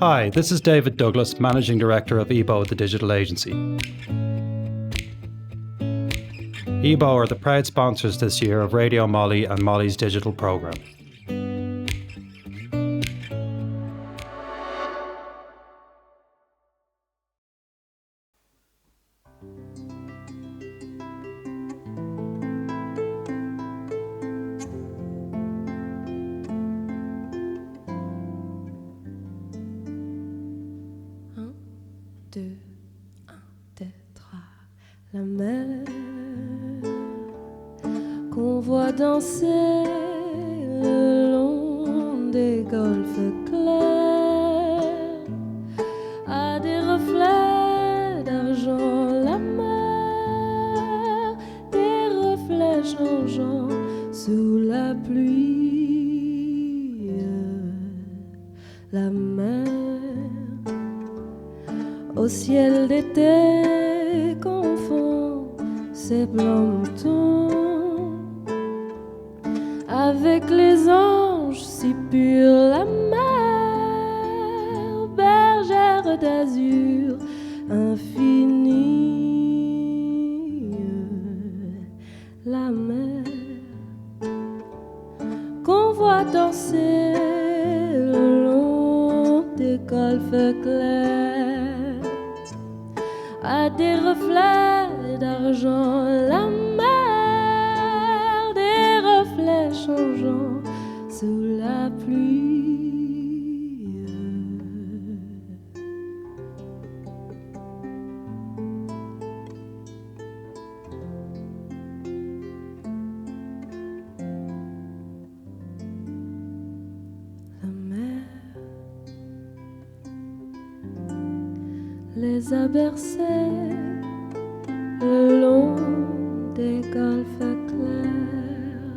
Hi, this is David Douglas, Managing Director of EBO, the digital agency. EBO are the proud sponsors this year of RadioMoLI and MoLI's digital programme. La mer qu'on voit danser le long des golfes clairs a des reflets d'argent. La mer, des reflets changeants sous la pluie. La mer au ciel d'été confond ses planctons avec les anges si purs. La mer, bergère d'azur infinie. La mer qu'on voit danser le long des golfes clairs a des reflets d'argent. La mer, des reflets changeants sous la pluie. La mer les a bercés le long des golfes clairs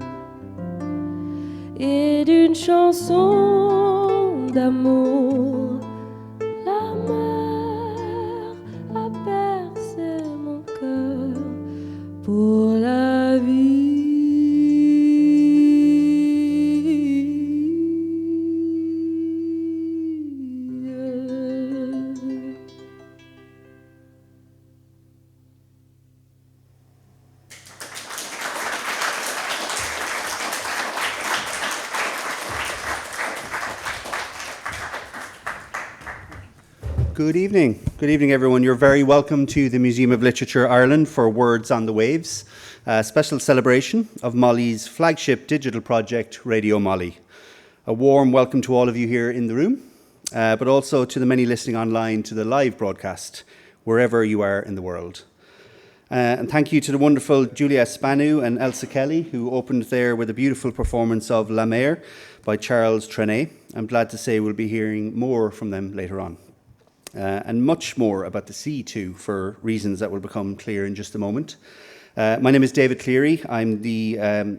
et d'une chanson d'amour. La mer a bercé mon cœur pour la vie. Good evening. Good evening, everyone. You're very welcome to the Museum of Literature Ireland for Words on the Waves, a special celebration of MoLI's flagship digital project, RadioMoLI. A warm welcome to all of you here in the room, but also to the many listening online to the live broadcast, wherever you are in the world. And thank you to the wonderful Julia Spanu and Elsa Kelly, who opened there with a beautiful performance of La Mer by Charles Trenet. I'm glad to say we'll be hearing more from them later on. And much more about the sea too, for reasons that will become clear in just a moment. My name is David Cleary. I'm the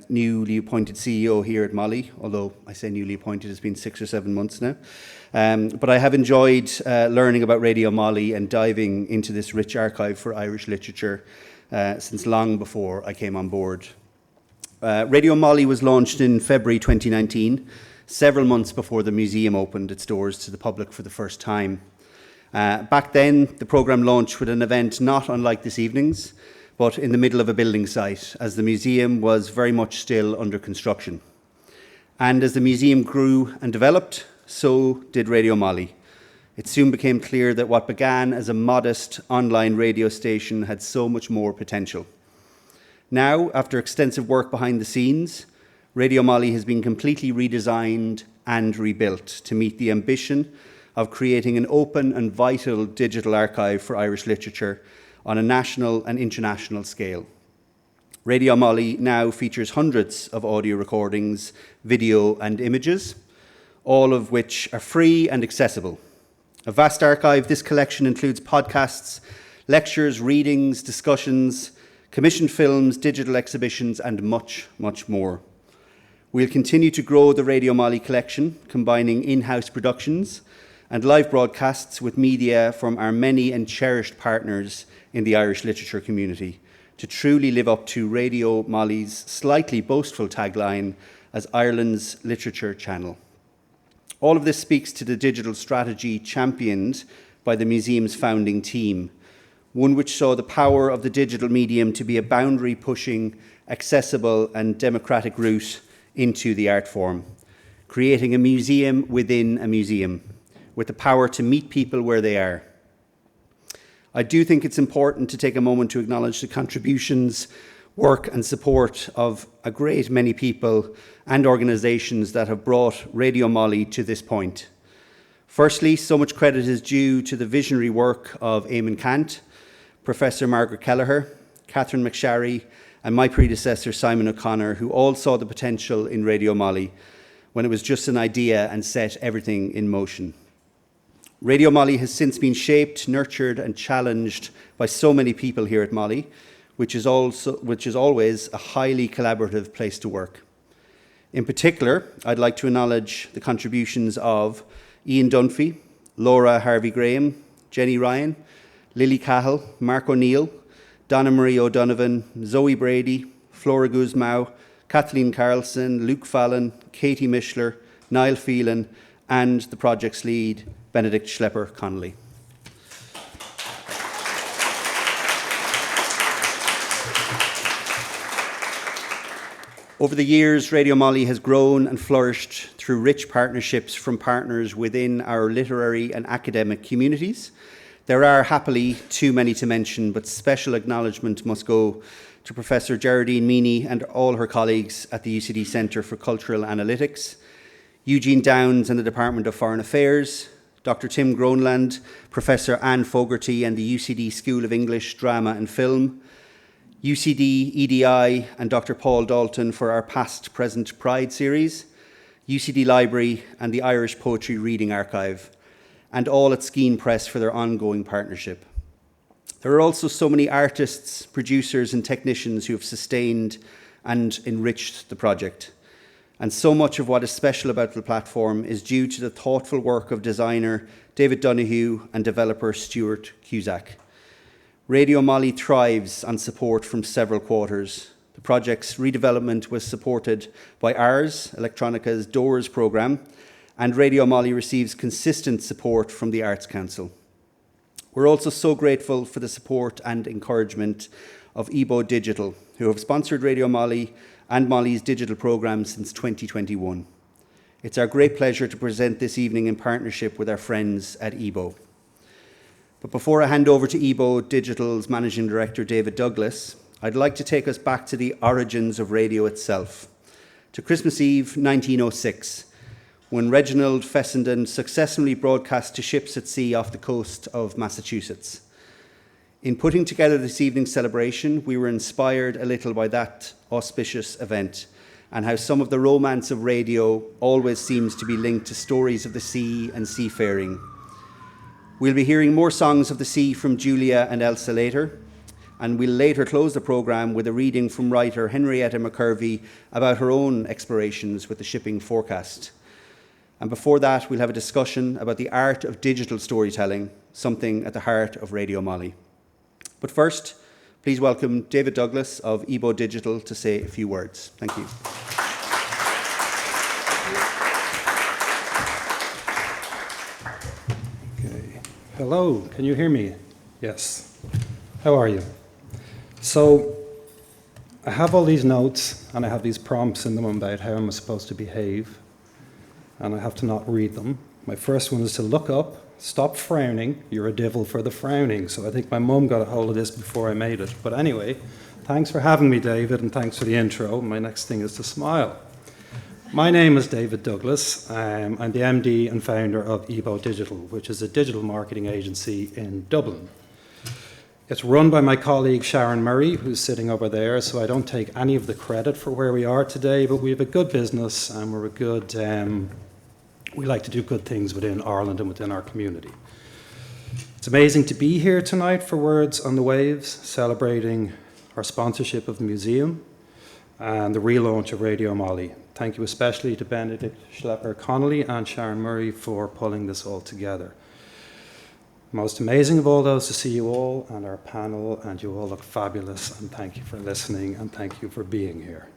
newly appointed CEO here at MoLI, although I say newly appointed, it's been 6 or 7 months now. But I have enjoyed learning about RadioMoLI and diving into this rich archive for Irish literature since long before I came on board. RadioMoLI was launched in February 2019, several months before the museum opened its doors to the public for the first time. Back then, the programme launched with an event not unlike this evening's, but in the middle of a building site, as the museum was very much still under construction. And as the museum grew and developed, so did RadioMoLI. It soon became clear that what began as a modest online radio station had so much more potential. Now, after extensive work behind the scenes, RadioMoLI has been completely redesigned and rebuilt to meet the ambition of creating an open and vital digital archive for Irish literature on a national and international scale. RadioMoLI now features hundreds of audio recordings, video and images, all of which are free and accessible. A vast archive, this collection includes podcasts, lectures, readings, discussions, commissioned films, digital exhibitions and much, much more. We'll continue to grow the RadioMoLI collection, combining in-house productions and live broadcasts with media from our many and cherished partners in the Irish literature community to truly live up to RadioMoLI's slightly boastful tagline as Ireland's literature channel. All of this speaks to the digital strategy championed by the museum's founding team, one which saw the power of the digital medium to be a boundary-pushing, accessible and democratic route into the art form, creating a museum within a museum, with the power to meet people where they are. I do think it's important to take a moment to acknowledge the contributions, work and support of a great many people and organisations that have brought RadioMoLI to this point. Firstly, so much credit is due to the visionary work of Eamon Kant, Professor Margaret Kelleher, Catherine McSharry, and my predecessor Simon O'Connor, who all saw the potential in RadioMoLI when it was just an idea and set everything in motion. RadioMoLI has since been shaped, nurtured and challenged by so many people here at MoLI, which is always a highly collaborative place to work. In particular, I'd like to acknowledge the contributions of Ian Dunphy, Laura Harvey-Graham, Jenny Ryan, Lily Cahill, Mark O'Neill, Donna Marie O'Donovan, Zoe Brady, Flora Guzmau, Kathleen Carlson, Luke Fallon, Katie Mishler, Niall Phelan, and the project's lead, Benedict Schlepper-Connolly. Over the years, RadioMoLI has grown and flourished through rich partnerships from partners within our literary and academic communities. There are happily too many to mention, but special acknowledgement must go to Professor Geraldine Meany and all her colleagues at the UCD Centre for Cultural Analytics, Eugene Downs and the Department of Foreign Affairs, Dr. Tim Groenland, Professor Anne Fogarty and the UCD School of English, Drama and Film, UCD, EDI and Dr. Paul Dalton for our Past, Present, Pride series, UCD Library and the Irish Poetry Reading Archive, and all at Skene Press for their ongoing partnership. There are also so many artists, producers and technicians who have sustained and enriched the project. And so much of what is special about the platform is due to the thoughtful work of designer David Donoghue and developer Stuart Cusack. RadioMoLI thrives on support from several quarters. The project's redevelopment was supported by Ars, Electronica's Doors programme, and RadioMoLI receives consistent support from the Arts Council. We're also so grateful for the support and encouragement of EBO Digital, who have sponsored RadioMoLI and MoLI's digital programme since 2021. It's our great pleasure to present this evening in partnership with our friends at EBO. But before I hand over to EBO Digital's Managing Director, David Douglas, I'd like to take us back to the origins of radio itself, to Christmas Eve 1906, when Reginald Fessenden successfully broadcast to ships at sea off the coast of Massachusetts. In putting together this evening's celebration, we were inspired a little by that auspicious event and how some of the romance of radio always seems to be linked to stories of the sea and seafaring. We'll be hearing more songs of the sea from Julia and Elsa later, and we'll later close the programme with a reading from writer Henrietta McCurvey about her own explorations with the shipping forecast. And before that, we'll have a discussion about the art of digital storytelling, something at the heart of RadioMoLI. But first, please welcome David Douglas of EBO Digital to say a few words. Thank you. Hello, can you hear me? Yes. How are you? So, I have all these notes and I have these prompts in them about how I'm supposed to behave, and I have to not read them. My first one is to look up, stop frowning, you're a devil for the frowning. So I think my mum got a hold of this before I made it. But anyway, thanks for having me, David, and thanks for the intro. My next thing is to smile. My name is David Douglas. I'm the MD and founder of EBO Digital, which is a digital marketing agency in Dublin. It's run by my colleague Sharon Murray, who's sitting over there, so I don't take any of the credit for where we are today, but we have a good business and we're a good, we like to do good things within Ireland and within our community. It's amazing to be here tonight for Words on the Waves, celebrating our sponsorship of the museum and the relaunch of RadioMoLI. Thank you especially to Benedict Schlepper-Connolly and Sharon Murray for pulling this all together. Most amazing of all those to see you all and our panel, and you all look fabulous, and thank you for listening and thank you for being here.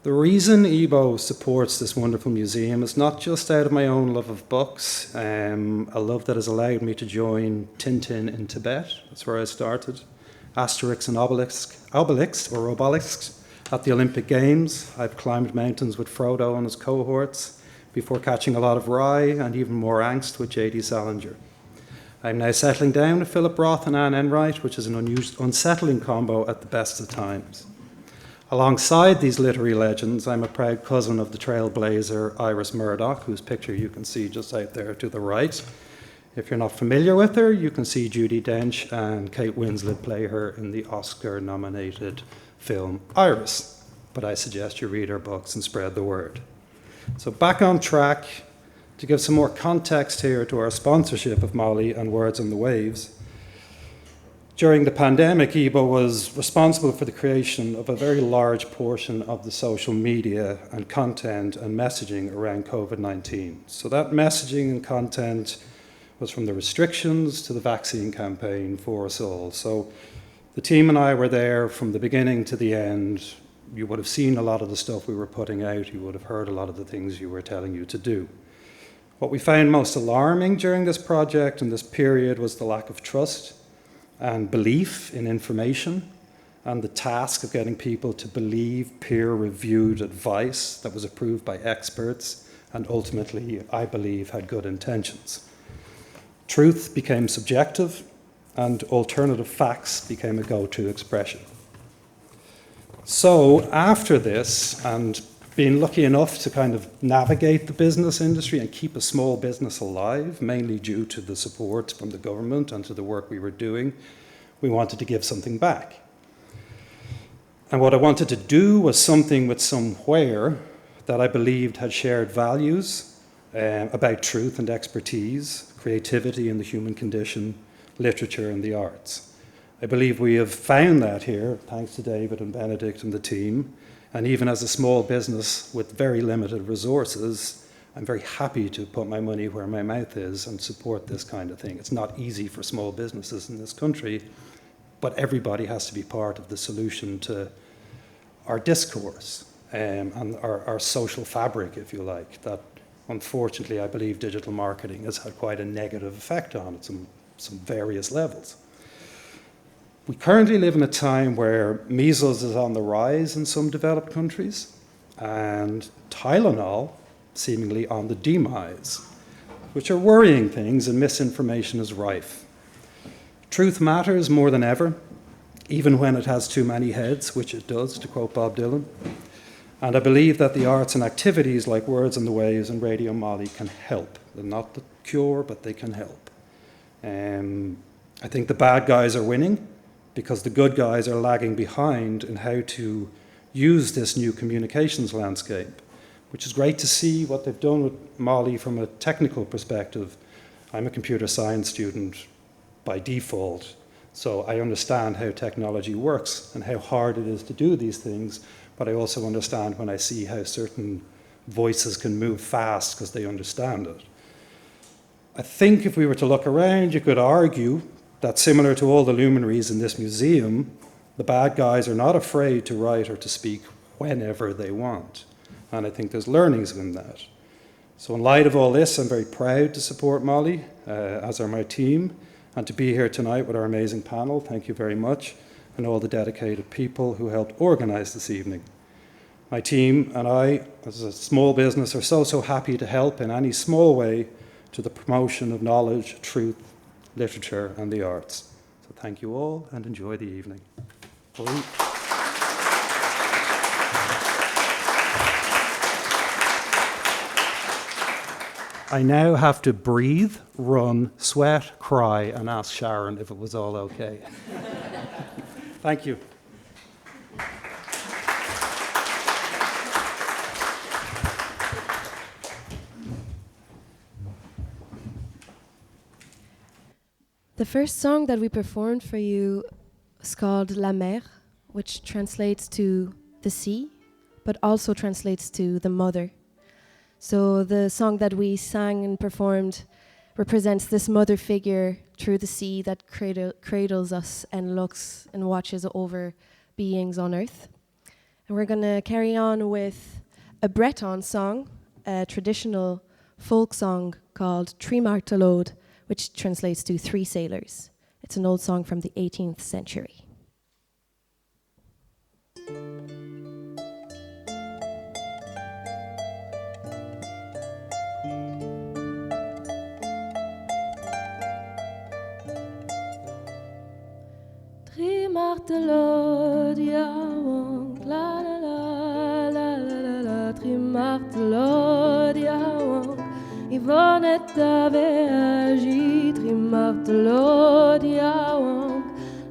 The reason EBO supports this wonderful museum is not just out of my own love of books, a love that has allowed me to join Tintin in Tibet, that's where I started, Asterix and Obelix at the Olympic Games. I've climbed mountains with Frodo and his cohorts before catching a lot of rye and even more angst with J.D. Salinger. I'm now settling down with Philip Roth and Anne Enright, which is an unsettling combo at the best of times. Alongside these literary legends, I'm a proud cousin of the trailblazer Iris Murdoch, whose picture you can see just out there to the right. If you're not familiar with her, you can see Judi Dench and Kate Winslet play her in the Oscar-nominated film Iris. But I suggest you read her books and spread the word. So back on track, to give some more context here to our sponsorship of MoLI and Words on the Waves. During the pandemic, EBO was responsible for the creation of a very large portion of the social media and content and messaging around COVID-19. So that messaging and content was from the restrictions to the vaccine campaign for us all. So the team and I were there from the beginning to the end. You would have seen a lot of the stuff we were putting out. You would have heard a lot of the things you were telling you to do. What we found most alarming during this project and this period was the lack of trust and belief in information, and the task of getting people to believe peer-reviewed advice that was approved by experts and ultimately, I believe, had good intentions. Truth became subjective, and alternative facts became a go-to expression. So after this, and being lucky enough to kind of navigate the business industry and keep a small business alive, mainly due to the support from the government and to the work we were doing, we wanted to give something back. And what I wanted to do was something with somewhere that I believed had shared values about truth and expertise, creativity and the human condition, literature and the arts. I believe we have found that here, thanks to David and Benedict and the team. And even as a small business with very limited resources, I'm very happy to put my money where my mouth is and support this kind of thing. It's not easy for small businesses in this country, but everybody has to be part of the solution to our discourse and our social fabric, if you like, that unfortunately I believe digital marketing has had quite a negative effect on at some various levels. We currently live in a time where measles is on the rise in some developed countries and Tylenol seemingly on the demise, which are worrying things, and misinformation is rife. Truth matters more than ever, even when it has too many heads, which it does, to quote Bob Dylan. And I believe that the arts and activities like Words on the Waves and RadioMoLI can help. They're not the cure, but they can help. I think the bad guys are winning because the good guys are lagging behind in how to use this new communications landscape, which is great to see what they've done with MoLI from a technical perspective. I'm a computer science student by default, so I understand how technology works and how hard it is to do these things, but I also understand when I see how certain voices can move fast because they understand it. I think if we were to look around, you could argue that similar to all the luminaries in this museum, the bad guys are not afraid to write or to speak whenever they want. And I think there's learnings in that. So in light of all this, I'm very proud to support MoLI, as are my team, and to be here tonight with our amazing panel. Thank you very much, and all the dedicated people who helped organize this evening. My team and I, as a small business, are so happy to help in any small way to the promotion of knowledge, truth, literature, and the arts. So thank you all, and enjoy the evening. Bye. I now have to breathe, run, sweat, cry, and ask Sharon if it was all okay. Thank you. The first song that we performed for you is called La Mer, which translates to the sea, but also translates to the mother. So the song that we sang and performed represents this mother figure through the sea that cradles us and looks and watches over beings on earth. And we're going to carry on with a Breton song, a traditional folk song called Trí Martelode, which translates to Three Sailors. It's an old song from the 18th century. Trí Martelode, yawonk, la la la la la la la. Trí Martelode, yawonk, Yvonne est agi. Trí Martelode, yawonk,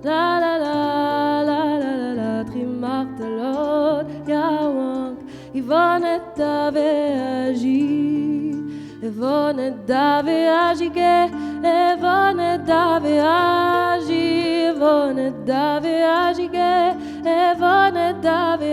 la la la la la la la. Trí Martelode, yawonk, Yvonne est agi. Yvonne agi ge, Yvonne agi. Yvonne agi ge, Yvonne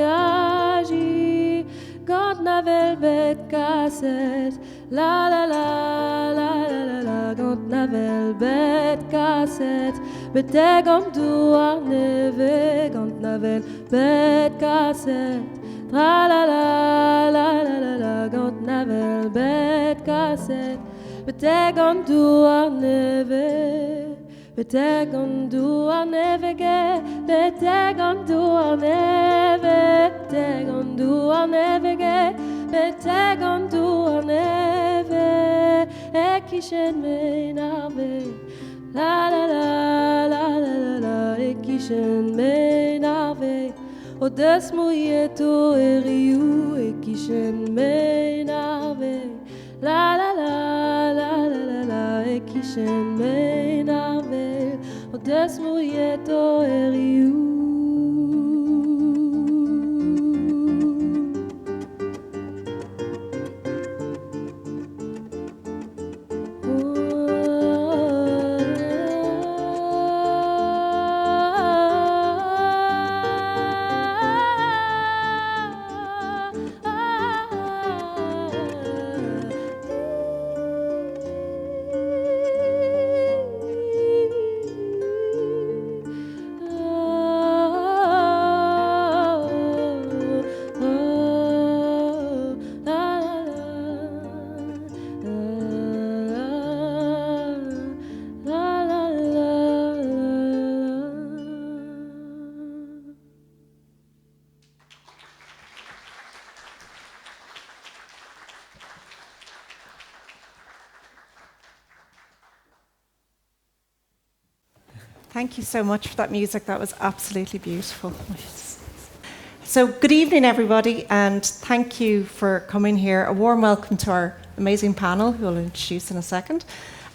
agi. Gant navel bet kasset, la la la la la la la. Gant navel bet kasset, betegom du arneve. Gant navel bet kasset, tra la la la la la la. Gant navel bet kasset, betegom du arneve. Betegom du arneve ge, betegom du arneve. Betegom du arneve ge, betegom du arneve. Ekischen mein arve, la la la la la la la. Ekischen mein arve, o des mouilleto eriu. Ekischen mein arve, la la la la la la la. Ekischen mein arve, o des mouilleto eriu. Thank you so much for that music. That was absolutely beautiful. So good evening, everybody, and thank you for coming here. A warm welcome to our amazing panel, who I'll introduce in a second,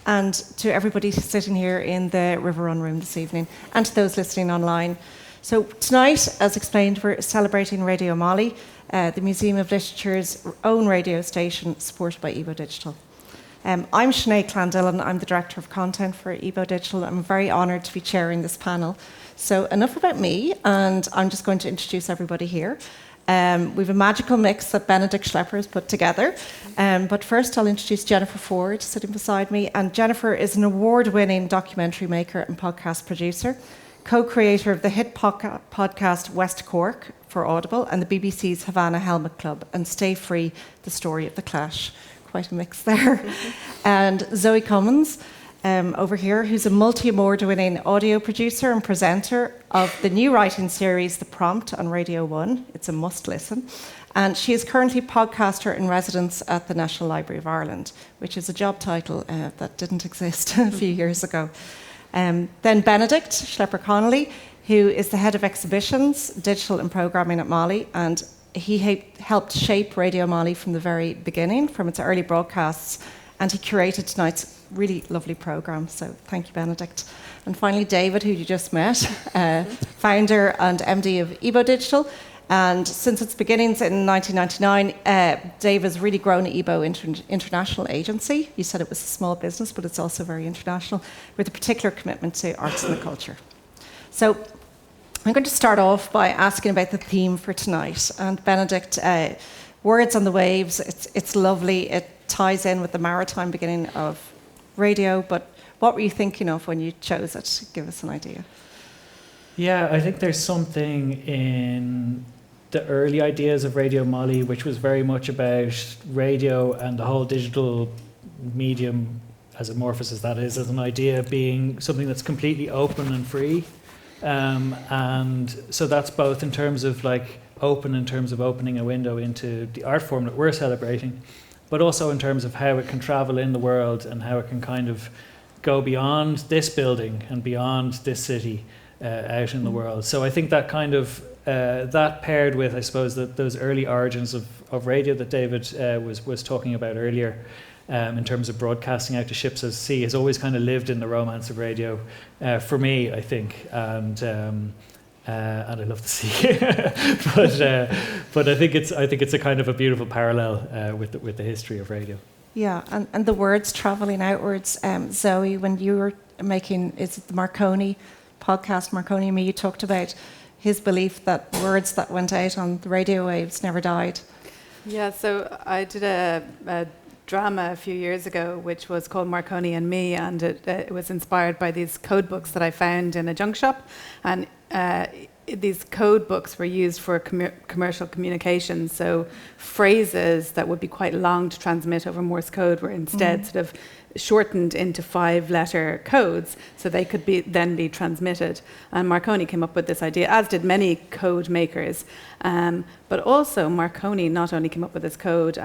and to everybody sitting here in the River Run room this evening, and to those listening online. So tonight, as explained, we're celebrating RadioMoLI, the Museum of Literature's own radio station, supported by Ebo Digital. I'm Sinead Clandillan. I'm the Director of Content for Ebo Digital. I'm very honoured to be chairing this panel. So enough about me, and I'm just going to introduce everybody here. We have a magical mix that Benedict Schlepper has put together. But first, I'll introduce Jennifer Ford, sitting beside me. And Jennifer is an award-winning documentary maker and podcast producer, co-creator of the hit podcast West Cork for Audible and the BBC's Havana Helmet Club and Stay Free, the story of the Clash. Quite a mix there. And Zoe Cummins, over here, who's a multi-award-winning audio producer and presenter of the new writing series, The Prompt, on Radio 1. It's a must-listen. And she is currently podcaster in residence at the National Library of Ireland, which is a job title that didn't exist a few years ago. Then Benedict Schlepper-Connolly, who is the head of exhibitions, digital and programming at MoLI, and he helped shape RadioMoLI from the very beginning, from its early broadcasts, and he curated tonight's really lovely programme. So thank you, Benedict. And finally, David, who you just met, founder and MD of Ebo Digital. And since its beginnings in 1999, Dave has really grown Ebo into an international agency. You said it was a small business, but it's also very international, with a particular commitment to arts and the culture. So I'm going to start off by asking about the theme for tonight. And Benedict, Words on the Waves, it's lovely. It ties in with the maritime beginning of radio, but what were you thinking of when you chose it? Give us an idea. Yeah, I think there's something in the early ideas of RadioMoLI, which was very much about radio and the whole digital medium, as amorphous as that is, as an idea being something that's completely open and free. And so that's both in terms of like open in terms of opening a window into the art form that we're celebrating, but also in terms of how it can travel in the world and how it can kind of go beyond this building and beyond this city out in the world. So I think that kind of, that paired with, I suppose, those early origins of radio that David was talking about earlier, in terms of broadcasting out to ships at sea, has always kind of lived in the romance of radio for me, I think. And I love the sea, but I think it's a kind of a beautiful parallel with the history of radio. Yeah, and the words travelling outwards. Zoe, when you were making, is it the Marconi podcast, Marconi and me, you talked about his belief that words that went out on the radio waves never died. Yeah, so I did a drama a few years ago, which was called Marconi and Me, and it was inspired by these code books that I found in a junk shop, and these code books were used for commercial communication. So phrases that would be quite long to transmit over Morse code were instead sort of shortened into 5-letter codes, so they could then be transmitted. And Marconi came up with this idea, as did many code makers. But also Marconi not only came up with this code,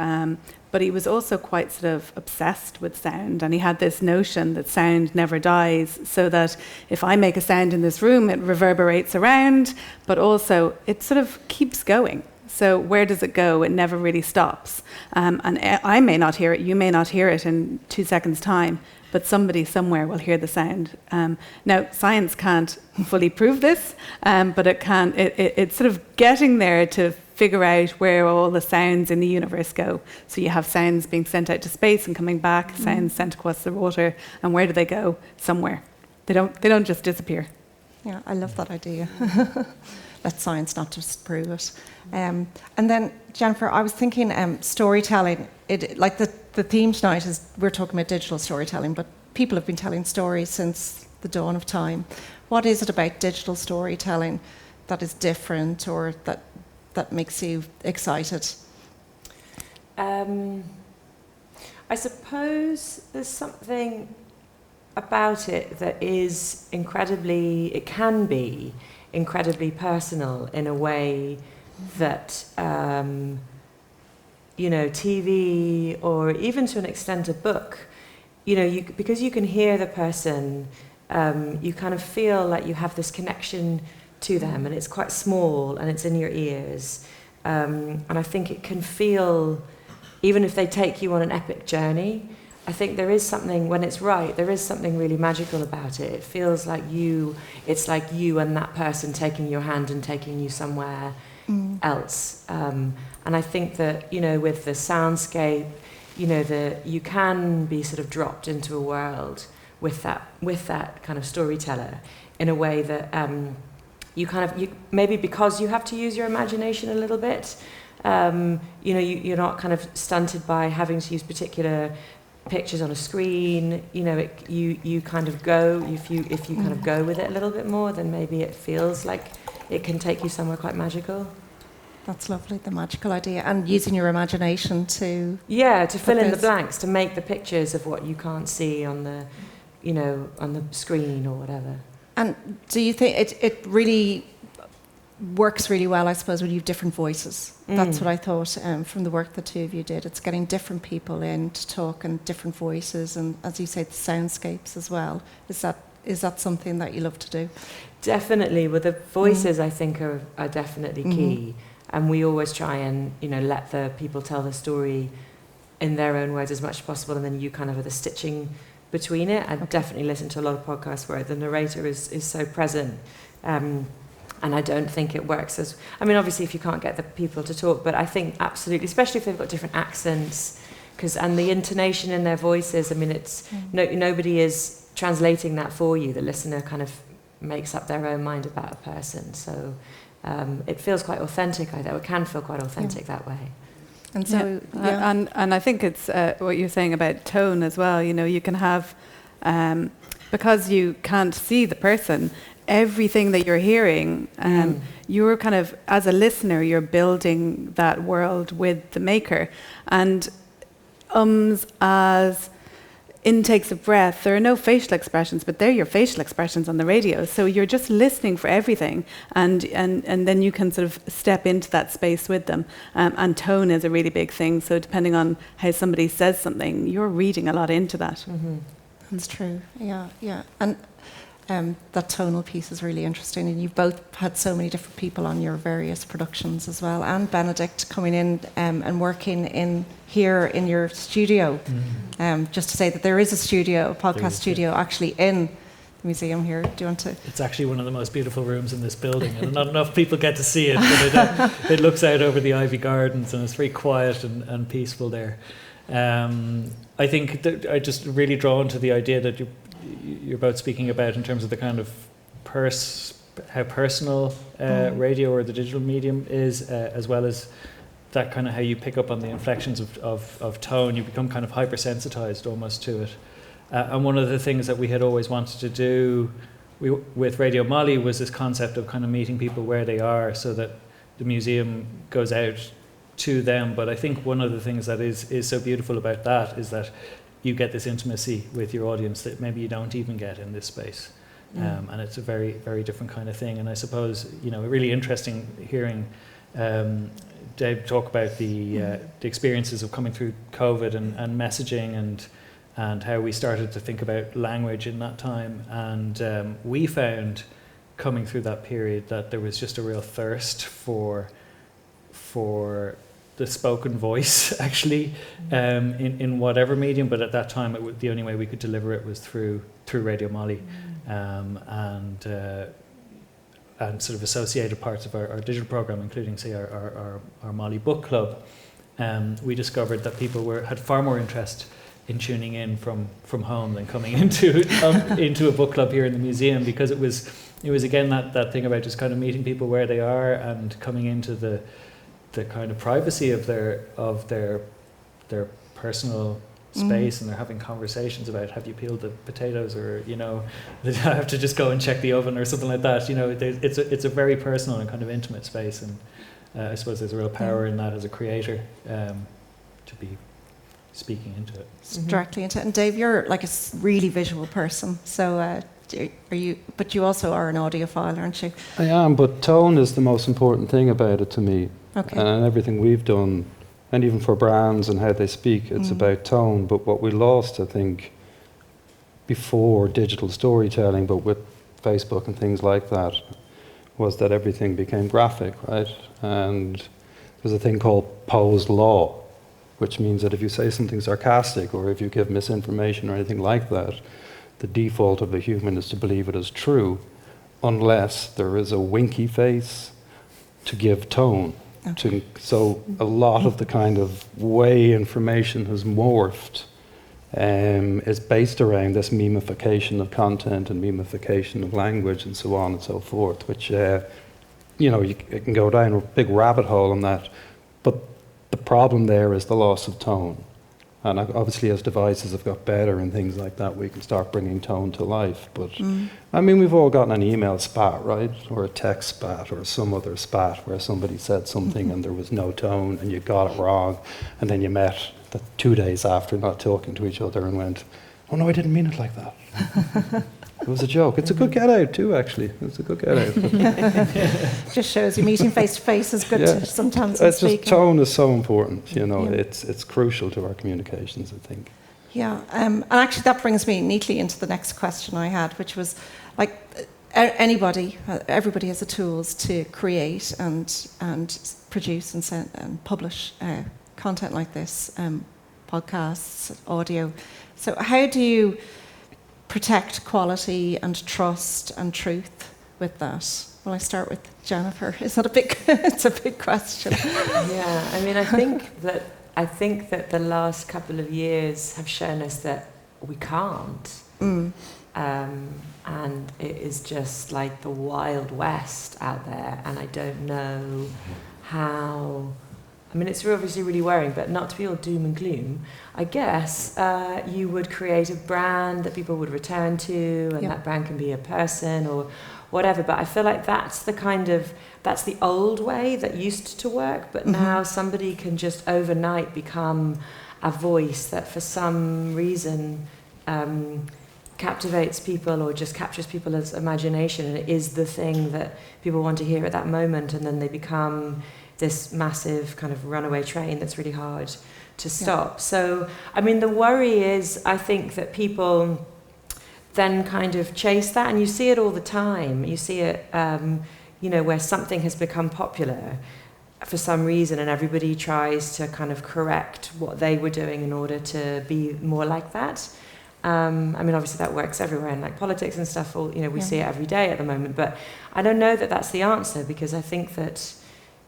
but he was also quite sort of obsessed with sound, and he had this notion that sound never dies, so that if I make a sound in this room, it reverberates around, but also it sort of keeps going. So where does it go? It never really stops. And I may not hear it, you may not hear it in 2 seconds' time, but somebody somewhere will hear the sound. Now, science can't fully prove this, but it can. It's sort of getting there to figure out where all the sounds in the universe go. So you have sounds being sent out to space and coming back, sounds sent across the water, and where do they go? Somewhere. They don't just disappear. Yeah, I love that idea. Let science not just prove it. And then, Jennifer, I was thinking storytelling. Like the theme tonight is, we're talking about digital storytelling, but people have been telling stories since the dawn of time. What is it about digital storytelling that is different, or that makes you excited? I suppose there's something about it that is it can be incredibly personal in a way that, TV, or even to an extent a book, because you can hear the person, you kind of feel like you have this connection to them, and it's quite small and it's in your ears. And I think it can feel, even if they take you on an epic journey, I think there is something, when it's right, there is something really magical about it. It feels like it's like you and that person taking your hand and taking you somewhere else. And I think that, with the soundscape, you can be sort of dropped into a world with that kind of storyteller in a way that you maybe because you have to use your imagination a little bit, you're not kind of stunted by having to use particular pictures on a screen. You kind of go, if you kind of go with it a little bit more, then maybe it feels like it can take you somewhere quite magical. That's lovely, the magical idea, and using your imagination to fill in the blanks, to make the pictures of what you can't see on the on the screen or whatever. And do you think it really works really well, I suppose, when you have different voices? That's what I thought from the work the two of you did. It's getting different people in to talk, and different voices, and as you say, the soundscapes as well. Is that something that you love to do? Definitely. Well, the voices I think are definitely key, and we always try and let the people tell the story in their own words as much as possible, and then you kind of are the stitching between it. I definitely listen to a lot of podcasts where the narrator is so present. And I don't think it works as... obviously, if you can't get the people to talk, but I think absolutely, especially if they've got different accents, and the intonation in their voices, it's... nobody is translating that for you. The listener kind of makes up their own mind about a person. So it feels quite authentic, it can feel quite authentic that way. And so, and I think it's what you're saying about tone as well. You can have... because you can't see the person, everything that you're hearing, you're kind of, as a listener, you're building that world with the maker. And as intakes of breath, there are no facial expressions, but they're your facial expressions on the radio. So you're just listening for everything, and then you can sort of step into that space with them. And tone is a really big thing. So depending on how somebody says something, you're reading a lot into that. That's true. Yeah. And that tonal piece is really interesting. And you've both had so many different people on your various productions as well. And Benedict coming in and working in here in your studio. Just to say that there is a studio, a podcast studio, actually in the museum here. Do you want to? It's actually one of the most beautiful rooms in this building, and not enough people get to see it. But it looks out over the ivy gardens, and it's very quiet and peaceful there. I think that I just really drawn to the idea that you're both speaking about in terms of the kind of how personal radio or the digital medium is, as well as that kind of how you pick up on the inflections of tone. You become kind of hypersensitized almost to it. And one of the things that we had always wanted to do with RadioMoLI was this concept of kind of meeting people where they are, so that the museum goes out to them. But I think one of the things that is so beautiful about that is that you get this intimacy with your audience that maybe you don't even get in this space. And it's a very, very different kind of thing. And I suppose, really interesting hearing Dave talk about the experiences of coming through COVID and messaging and how we started to think about language in that time. And we found coming through that period that there was just a real thirst for the spoken voice, actually, in whatever medium. But at that time, the only way we could deliver it was through RadioMoLI, and sort of associated parts of our digital program, including, say, our MoLI book club. We discovered that people had far more interest in tuning in from home than coming into a book club here in the museum, because it was again that thing about just kind of meeting people where they are and coming into the kind of privacy of their personal space, and they're having conversations about, have you peeled the potatoes, or I have to just go and check the oven or something like that. It's a very personal and kind of intimate space, and I suppose there's a real power in that as a creator, to be speaking into it. Directly into it. And Dave, you're like a really visual person, so are you? But you also are an audiophile, aren't you? I am, but tone is the most important thing about it to me. Okay. And everything we've done, and even for brands and how they speak, it's about tone. But what we lost, I think, before digital storytelling, but with Facebook and things like that, was that everything became graphic, right? And there's a thing called Poe's law, which means that if you say something sarcastic or if you give misinformation or anything like that, the default of a human is to believe it is true, unless there is a winky face to give tone. Okay. So a lot of the kind of way information has morphed is based around this memification of content and memification of language and so on and so forth, which, it can go down a big rabbit hole on that. But the problem there is the loss of tone. And obviously, as devices have got better and things like that, we can start bringing tone to life. But, we've all gotten an email spat, right? Or a text spat or some other spat where somebody said something and there was no tone and you got it wrong. And then you met 2 days after not talking to each other and went, oh, no, I didn't mean it like that. It was a joke. It's a good get out too, actually. It's a good get out. Just shows you meeting face to face is good to sometimes. It's just tone is so important. It's crucial to our communications, I think. Yeah, and actually that brings me neatly into the next question I had, which was like everybody has the tools to create and produce and send and publish content like this, podcasts, audio. So how do you protect quality and trust and truth with that? Well, I start with Jennifer. Is that a big? It's a big question. Yeah, I think that the last couple of years have shown us that we can't. And it is just like the Wild West out there, and I don't know how. It's obviously really worrying, but not to be all doom and gloom. I guess you would create a brand that people would return to, and that brand can be a person whatever. But I feel like that's the old way that used to work, but now somebody can just overnight become a voice that for some reason captivates people or just captures people's imagination, and it is the thing that people want to hear at that moment, and then they become this massive kind of runaway train that's really hard to stop. Yeah. So, I mean, the worry is, I think, that people then kind of chase that, and you see it all the time. You see it, where something has become popular for some reason, and everybody tries to kind of correct what they were doing in order to be more like that. I mean, obviously that works everywhere in like politics and stuff. We see it every day at the moment. But I don't know that that's the answer, because I think that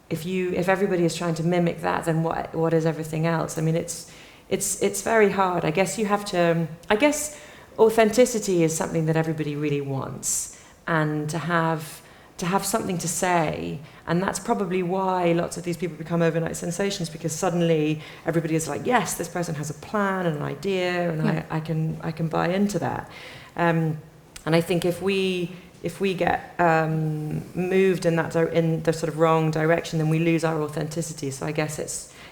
if everybody is trying to mimic that, then what is everything else? I mean, it's very hard. I guess you have to. I guess authenticity is something that everybody really wants, and to have something to say, and that's probably why lots of these people become overnight sensations, because suddenly everybody is like, yes, this person has a plan and an idea, and I can buy into that. And I think if we get moved in the sort of wrong direction, then we lose our authenticity. So I guess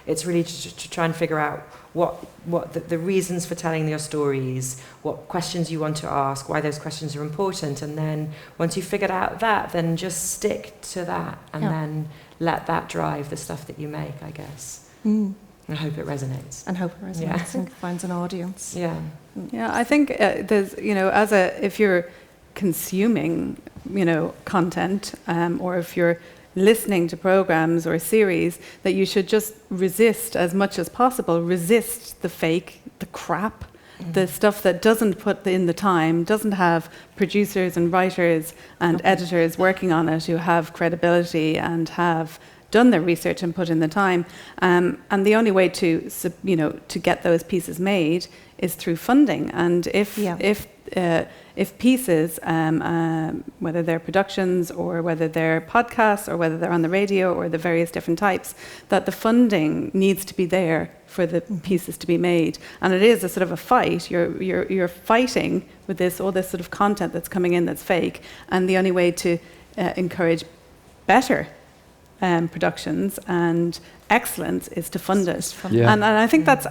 it's really to try and figure out what the reasons for telling your stories, what questions you want to ask, why those questions are important, and then once you've figured out that, then just stick to that, and then let that drive the stuff that you make, I guess. I hope it resonates. And finds an audience. Yeah, I think there's, if you're consuming, content, or if you're listening to programs or a series, that you should just resist as much as possible. Resist the fake, the crap, the stuff that doesn't put in the time, doesn't have producers and writers and editors working on it who have credibility and have done their research and put in the time. And the only way to get those pieces made is through funding. And if pieces, whether they're productions or whether they're podcasts or whether they're on the radio or the various different types, that the funding needs to be there for the pieces to be made. And it is a sort of a fight. You're fighting with all this sort of content that's coming in that's fake. And the only way to encourage better productions and excellence is to fund it. And I think that's,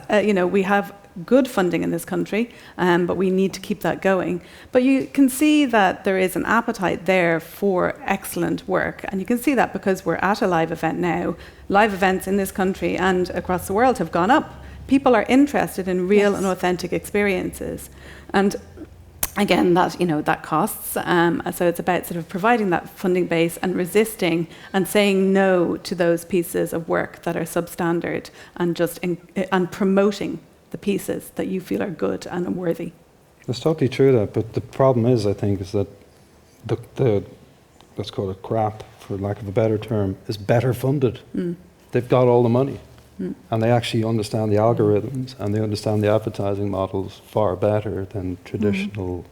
we have good funding in this country, but we need to keep that going. But you can see that there is an appetite there for excellent work, and you can see that because we're at a live event now. Live events in this country and across the world have gone up. People are interested in real and authentic experiences, and again, that costs. So it's about sort of providing that funding base and resisting and saying no to those pieces of work that are substandard, and promoting the pieces that you feel are good and worthy. It's totally true that, but the problem is, I think, is that the let's call it crap, for lack of a better term, is better funded. They've got all the money, and they actually understand the algorithms, and they understand the advertising models far better than traditional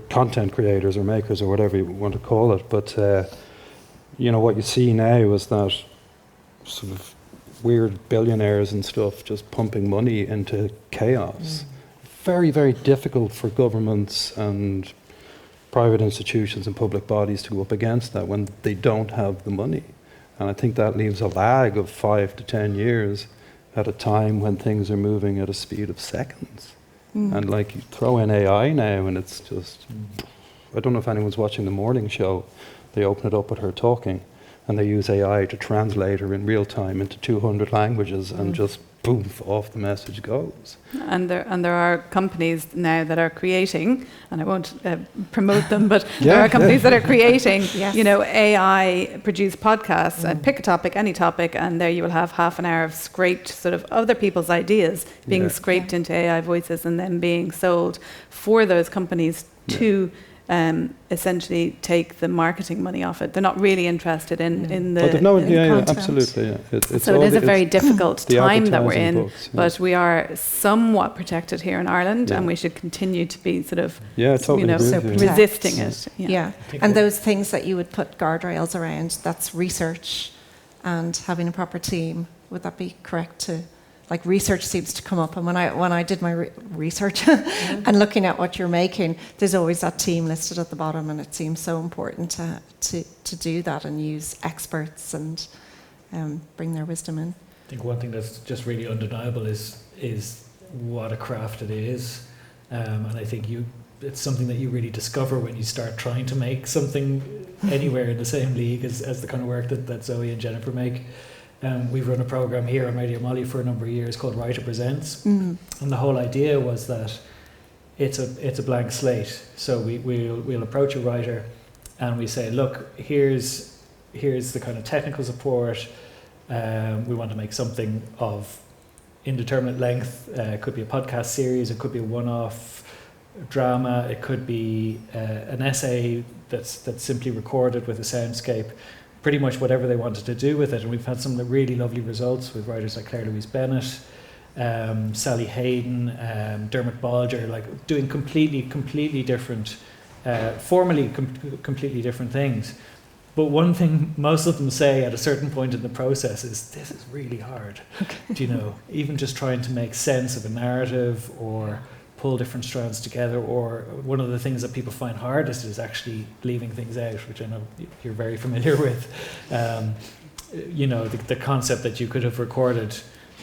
content creators or makers or whatever you want to call it. But what you see now is that sort of weird billionaires and stuff just pumping money into chaos. Very, very difficult for governments and private institutions and public bodies to go up against that when they don't have the money. And I think that leaves a lag of 5 to 10 years at a time when things are moving at a speed of seconds. And like, you throw in AI now and it's just, I don't know if anyone's watching the morning show. They open it up with her talking, and they use AI to translate her in real time into 200 languages, and just boom, off the message goes. And there are companies now that are creating, and I won't promote them, but there are companies that are creating, AI-produced podcasts. Pick a topic, any topic, and there you will have half an hour of scraped sort of other people's ideas being scraped into AI voices and then being sold for those companies to essentially take the marketing money off it. They're not really interested in the content. Absolutely. So it is a very difficult time that we're in, but we are somewhat protected here in Ireland, and we should continue to be sort of resisting it. And those things that you would put guardrails around, that's research and having a proper team. Would that be correct to like research seems to come up, and when I did my research and looking at what you're making, there's always that team listed at the bottom, and it seems so important to do that and use experts and bring their wisdom in. I think one thing that's just really undeniable is what a craft it is, and I think it's something that you really discover when you start trying to make something anywhere in the same league as the kind of work that Zoe and Jennifer make. We've run a program here on RadioMoLI for a number of years called Writer Presents, and the whole idea was that it's a blank slate. So we'll approach a writer and we say, look, here's the kind of technical support. We want to make something of indeterminate length. It could be a podcast series, it could be a one-off drama, it could be an essay that's simply recorded with a soundscape. Pretty much whatever they wanted to do with it, and we've had some really lovely results with writers like Claire Louise Bennett, Sally Hayden, Dermot Balger, like doing completely different, formally completely different things. But one thing most of them say at a certain point in the process is, this is really hard. Do you know, even just trying to make sense of a narrative or pull different strands together, or one of the things that people find hardest is actually leaving things out, which I know you're very familiar with. You know, the concept that you could have recorded,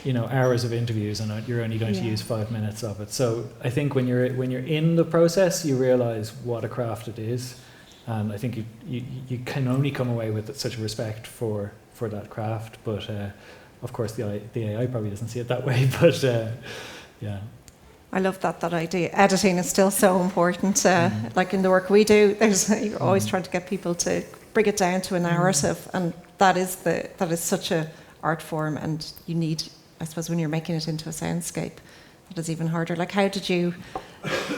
you know, hours of interviews and you're only going to use 5 minutes of it. So I think when you're in the process, you realize what a craft it is, and I think you can only come away with such a respect for that craft. But of course, the AI probably doesn't see it that way. But yeah. I love that idea. Editing is still so important. Like in the work we do, you're always trying to get people to bring it down to a narrative, and that is such a art form. And you need, I suppose, when you're making it into a soundscape, that is even harder. Like, how did you,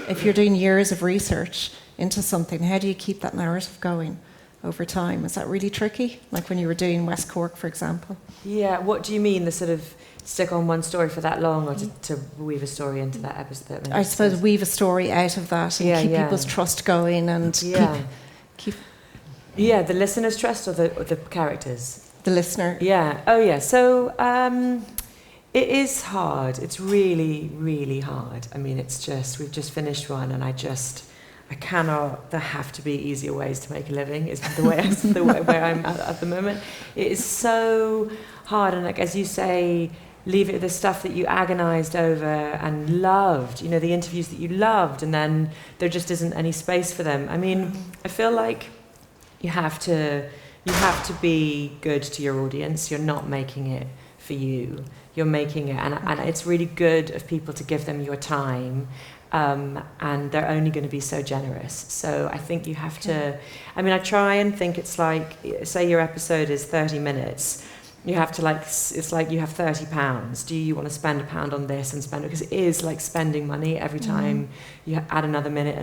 if you're doing years of research into something, how do you keep that narrative going over time? Is that really tricky? Like when you were doing West Cork, for example. Yeah. What do you mean? The sort of stick on one story for that long, or to weave a story into that episode? I suppose weave a story out of that and keep people's trust going and keep. Yeah, the listener's trust or the characters? The listener. Yeah. Oh, yeah. So it is hard. It's really, really hard. I mean, it's just, we've just finished one, and I cannot. There have to be easier ways to make a living. Is the way where I'm at the moment. It is so hard, and like as you say, leave it the stuff that you agonized over and loved, you know, the interviews that you loved, and then there just isn't any space for them. I mean, I feel like you have to be good to your audience. You're not making it for you. You're making it, and it's really good of people to give them your time, and they're only going to be so generous. So I think you have to, I mean, I try and think it's like, say your episode is 30 minutes, you have to it's like you have £30. Do you want to spend £1 on this and spend it? Because it is like spending money every time you add another minute,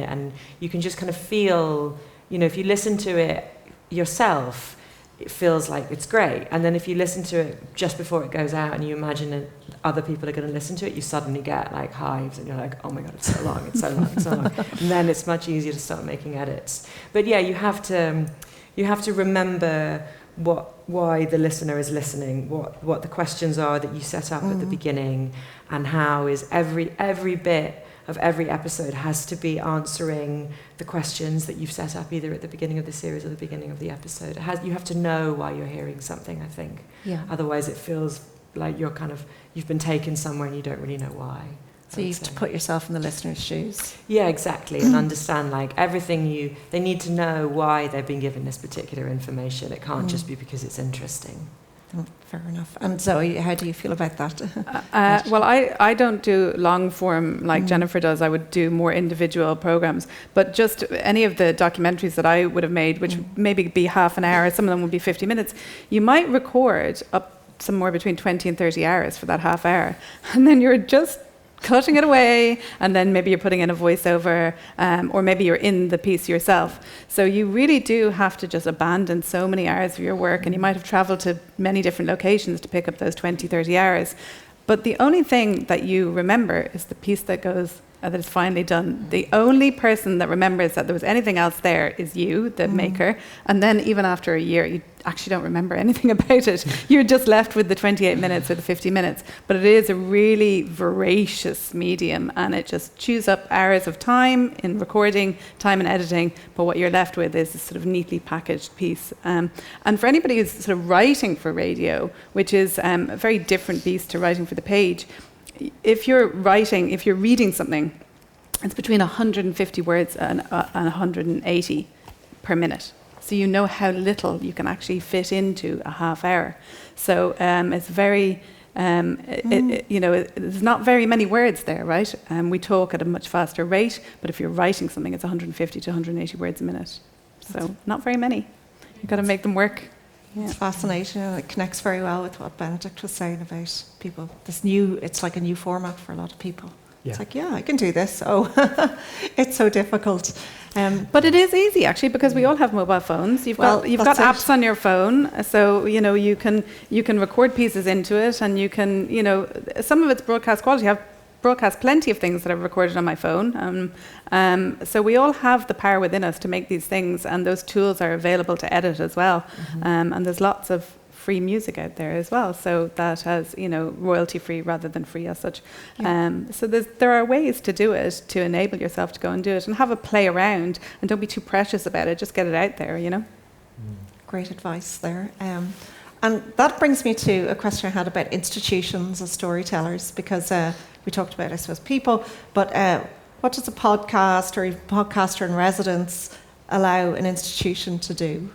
and you can just kind of feel, you know, if you listen to it yourself, it feels like it's great. And then if you listen to it just before it goes out and you imagine that other people are going to listen to it, you suddenly get like hives and you're like, oh my God, it's so long, it's so long, it's so long. And then it's much easier to start making edits. But yeah, you have to remember why the listener is listening, what the questions are that you set up at the beginning, and how is every bit of every episode has to be answering the questions that you've set up either at the beginning of the series or the beginning of the episode. You have to know why you're hearing something, I think. Yeah. Otherwise it feels like you've been taken somewhere and you don't really know why. So you have to put yourself in the listener's shoes. Yeah, exactly, and understand like everything they need to know why they've been given this particular information. It can't just be because it's interesting. Oh, fair enough. And Zoe, how do you feel about that? Well, I don't do long form like Jennifer does. I would do more individual programs. But just any of the documentaries that I would have made, which maybe be half an hour, some of them would be 50 minutes, you might record up somewhere between 20 and 30 hours for that half hour. And then you're just cutting it away, and then maybe you're putting in a voiceover, or maybe you're in the piece yourself. So you really do have to just abandon so many hours of your work, and you might have traveled to many different locations to pick up those 20, 30 hours. But the only thing that you remember is the piece that goes that is finally done. The only person that remembers that there was anything else there is you, the maker. And then even after a year, you actually don't remember anything about it. You're just left with the 28 minutes or the 50 minutes. But it is a really voracious medium, and it just chews up hours of time in recording, time in editing. But what you're left with is a sort of neatly packaged piece. And for anybody who's sort of writing for radio, which is a very different beast to writing for the page, if you're reading something, it's between 150 words and 180 per minute. So you know how little you can actually fit into a half hour. So it's very, there's not very many words there, right? We talk at a much faster rate, but if you're writing something, it's 150 to 180 words a minute. So not very many. You've got to make them work. Yeah. It's fascinating. It connects very well with what Benedict was saying about people. It's like a new format for a lot of people. Yeah. It's like, I can do this. Oh, it's so difficult. But it is easy, actually, because we all have mobile phones. You've got apps on your phone, so you can record pieces into it, and you can, some of it's broadcast quality. I've broadcast plenty of things that I've recorded on my phone. So we all have the power within us to make these things, and those tools are available to edit as well. And there's lots of free music out there as well, so that has royalty free rather than free as such. So there are ways to do it, to enable yourself to go and do it and have a play around, and don't be too precious about it, just get it out there. Great advice there. And that brings me to a question I had about institutions as storytellers, because we talked about, I suppose, people, but what does a podcast or a podcaster in residence allow an institution to do?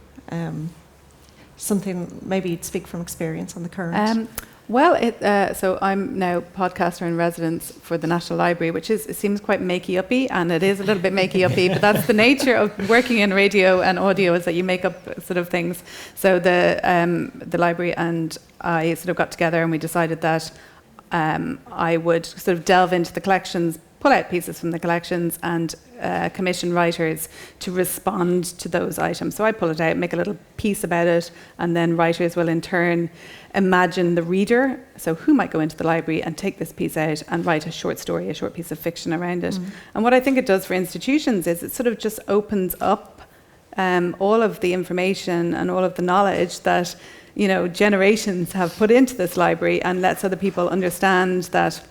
Something, maybe you'd speak from experience on the current. So I'm now podcaster in residence for the National Library, which it seems quite makey-uppy, and it is a little bit makey-uppy, but that's the nature of working in radio and audio, is that you make up sort of things. So the library and I sort of got together, and we decided that I would sort of delve into the collections, pull out pieces from the collections, and commission writers to respond to those items. So I pull it out, make a little piece about it, and then writers will in turn imagine the reader, so who might go into the library and take this piece out and write a short story, a short piece of fiction around it. And what I think it does for institutions is it sort of just opens up all of the information and all of the knowledge that generations have put into this library, and lets other people understand that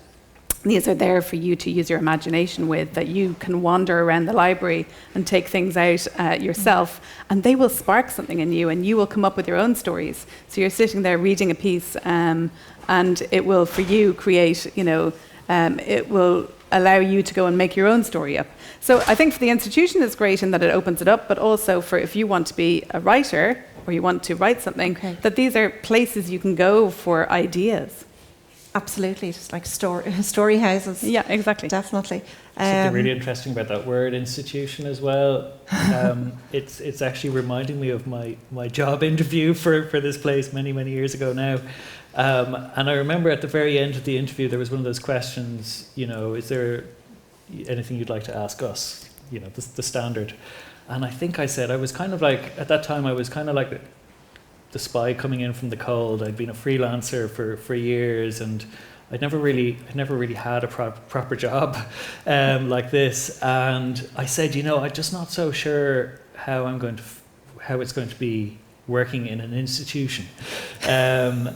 these are there for you to use your imagination with, that you can wander around the library and take things out yourself, and they will spark something in you, and you will come up with your own stories. So you're sitting there reading a piece, and it will, for you, create, it will allow you to go and make your own story up. So I think for the institution it's great in that it opens it up, but also for if you want to be a writer, or you want to write something, that these are places you can go for ideas. Absolutely, just like story houses. Yeah, exactly. Definitely. Something really interesting about that word institution as well. It's actually reminding me of my job interview for this place many years ago now. And I remember at the very end of the interview there was one of those questions, is there anything you'd like to ask us? The standard. And I think I said, I was kind of like, at that time I was kind of like the spy coming in from the cold. I'd been a freelancer for years, and I'd never really had a proper job like this. And I said, I'm just not so sure how it's going to be working in an institution. And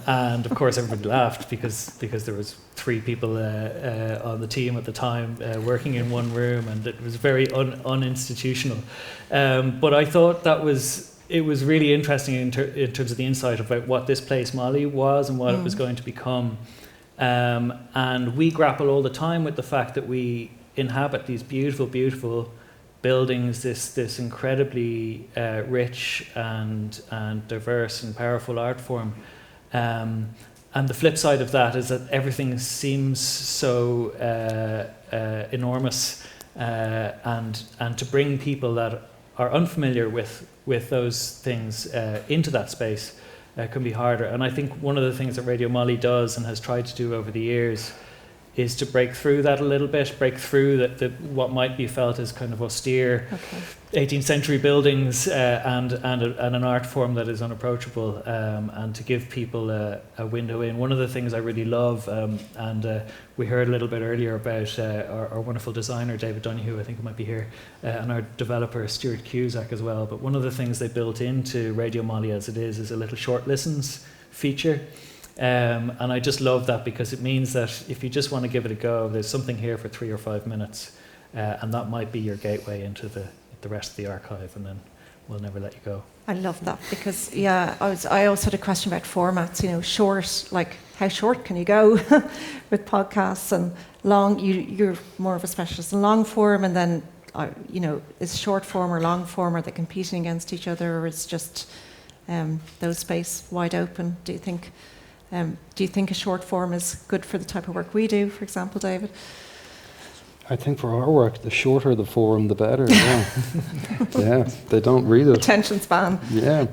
of course everybody laughed because there was 3 people on the team at the time working in one room, and it was very uninstitutional. But I thought it was really interesting in terms of the insight about what this place MoLI was and what it was going to become. And we grapple all the time with the fact that we inhabit these beautiful, beautiful buildings, this incredibly rich and diverse and powerful art form. And the flip side of that is that everything seems so enormous, and to bring people that are unfamiliar with those things into that space can be harder. And I think one of the things that RadioMoLI does and has tried to do over the years is to break through that a little bit, break through what might be felt as kind of austere 18th century buildings and an art form that is unapproachable, and to give people a window in. One of the things I really love, and we heard a little bit earlier about our wonderful designer, David Donoghue, I think he might be here, and our developer, Stuart Cusack, as well. But one of the things they built into RadioMoLI as it is a little short listens feature. And I just love that, because it means that if you just want to give it a go, there's something here for 3 or 5 minutes, and that might be your gateway into the rest of the archive, and then we'll never let you go. I love that, because I also had a question about formats. Short, like how short can you go with podcasts, and long? You're more of a specialist in long form, and then is short form or long form, are they competing against each other, or is just those space wide open? Do you think a short form is good for the type of work we do, for example, David? I think for our work, the shorter the form, the better. Yeah, yeah. They don't read it. Attention span. Yeah.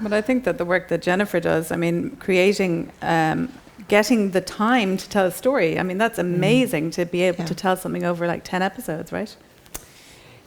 But I think that the work that Jennifer does, I mean, creating, getting the time to tell a story. I mean, that's amazing to be able to tell something over like 10 episodes, right?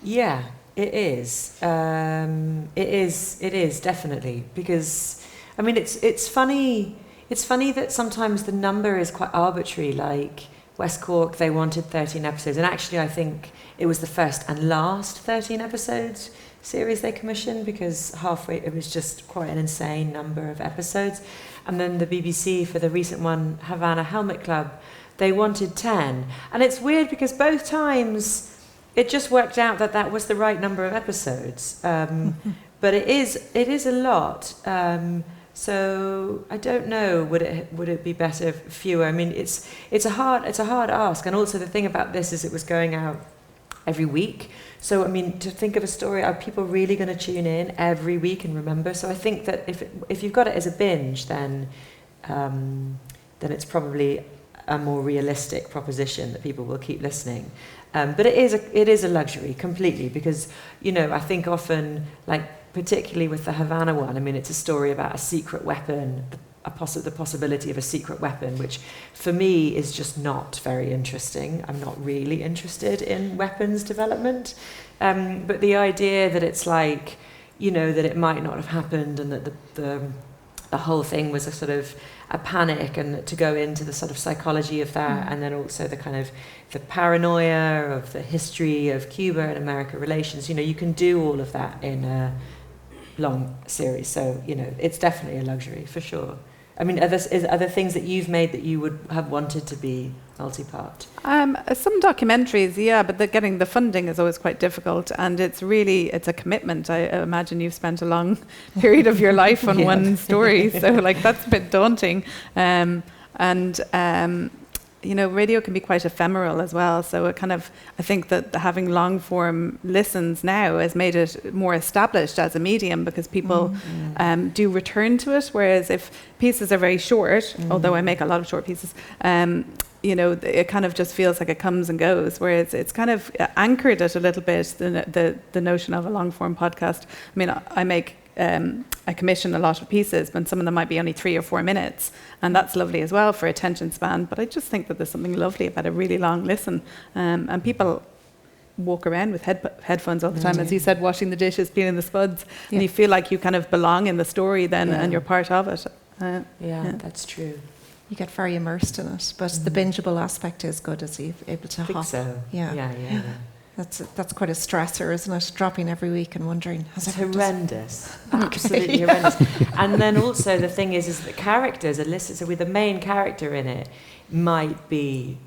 Yeah, it is. It is definitely, because, I mean, it's funny. It's funny that sometimes the number is quite arbitrary. Like West Cork, they wanted 13 episodes, and actually I think it was the first and last 13 episodes series they commissioned, because halfway it was just quite an insane number of episodes. And then the BBC, for the recent one, Havana Helmet Club, they wanted 10. And it's weird, because both times it just worked out that was the right number of episodes. But it is a lot. So I don't know. Would it be better fewer? I mean, it's a hard ask. And also the thing about this is it was going out every week. So I mean, to think of a story, are people really going to tune in every week and remember? So I think that if you've got it as a binge, then it's probably a more realistic proposition that people will keep listening. But it is a luxury completely, because I think often, like, particularly with the Havana one, I mean, it's a story about a secret weapon, the possibility of a secret weapon, which for me is just not very interesting. I'm not really interested in weapons development. But the idea that it's like, that it might not have happened, and that the whole thing was a sort of a panic, and to go into the sort of psychology of that, and then also the kind of the paranoia of the history of Cuba and America relations. You can do all of that in a long series, so it's definitely a luxury for sure. I mean, are there things that you've made that you would have wanted to be multi-part? Some documentaries, yeah, but getting the funding is always quite difficult, and it's a commitment. I imagine you've spent a long period of your life on one story, so like that's a bit daunting. Radio can be quite ephemeral as well, so it kind of, I think that having long form listens now has made it more established as a medium, because people do return to it, whereas if pieces are very short, although I make a lot of short pieces, it kind of just feels like it comes and goes, whereas it's kind of anchored it a little bit, the notion of a long form podcast. I mean, I commission a lot of pieces, but some of them might be only 3 or 4 minutes, and that's lovely as well for attention span. But I just think that there's something lovely about a really long listen, and people walk around with headphones all the time, as you said, washing the dishes, peeling the spuds, and you feel like you kind of belong in the story then, and you're part of it. That's true. You get very immersed in it, but the bingeable aspect is good, as you're able to hop. So. Yeah. That's quite a stressor, isn't it? Dropping every week and wondering, it's horrendous. Absolutely horrendous. And then also the thing is that characters are listed, so with the main character in it might be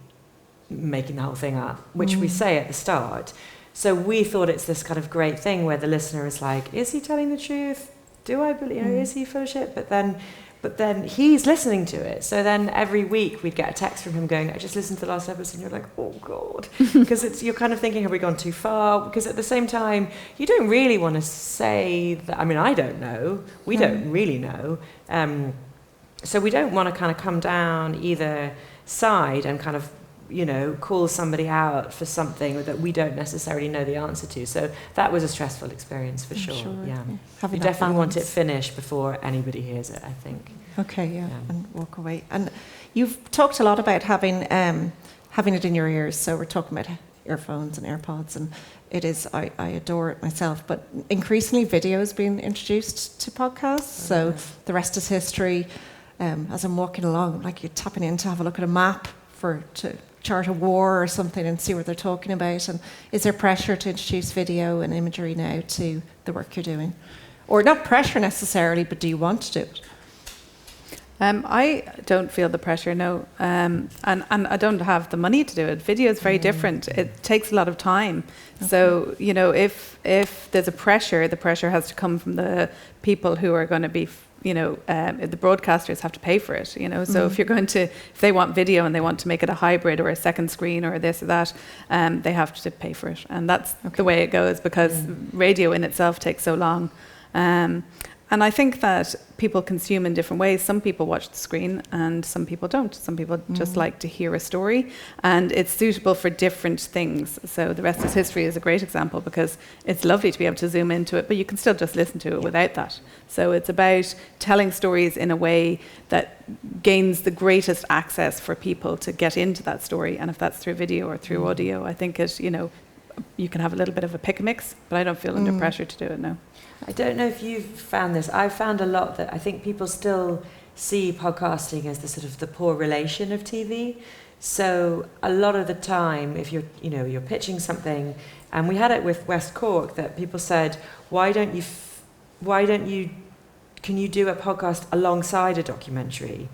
making the whole thing up, which we say at the start. So we thought it's this kind of great thing where the listener is like, is he telling the truth? Do I believe, is he full of shit? But then he's listening to it. So then every week we'd get a text from him going, I just listened to the last episode, and you're like, oh God. Because you're kind of thinking, have we gone too far? Because at the same time, you don't really want to say that. I mean, I don't know. We don't really know. So we don't want to kind of come down either side and kind of, call somebody out for something that we don't necessarily know the answer to. So that was a stressful experience for sure. Yeah. You definitely want it finished before anybody hears it, I think. Okay, and walk away. And You've talked a lot about having it in your ears. So we're talking about earphones and AirPods, and it is, I adore it myself, but increasingly video is being introduced to podcasts. So the rest is history. As I'm walking along, like you're tapping in to have a look at a map to chart a war or something and see what they're talking about. And is there pressure to introduce video and imagery now to the work you're doing? Or not pressure necessarily, but do you want to do it? I don't feel the pressure, no. And I don't have the money to do it. Video is very different. It takes a lot of time. Okay. So, you know, if there's a pressure, the pressure has to come from the people who are going to be, you know, the broadcasters have to pay for it, you know. So if they want video and they want to make it a hybrid or a second screen or this or that, they have to pay for it. And that's the way it goes, because radio in itself takes so long. And I think that people consume in different ways. Some people watch the screen and some people don't. Some people just like to hear a story, and it's suitable for different things. So The Rest is History is a great example, because it's lovely to be able to zoom into it, but you can still just listen to it without that. So it's about telling stories in a way that gains the greatest access for people to get into that story. And if that's through video or through audio, I think it, you know, you can have a little bit of a pick mix, but I don't feel under pressure to do it now. I don't know if you've found this. I've found a lot that I think people still see podcasting as the sort of the poor relation of TV. So a lot of the time, if you're pitching something, and we had it with West Cork, that people said, can you do a podcast alongside a documentary?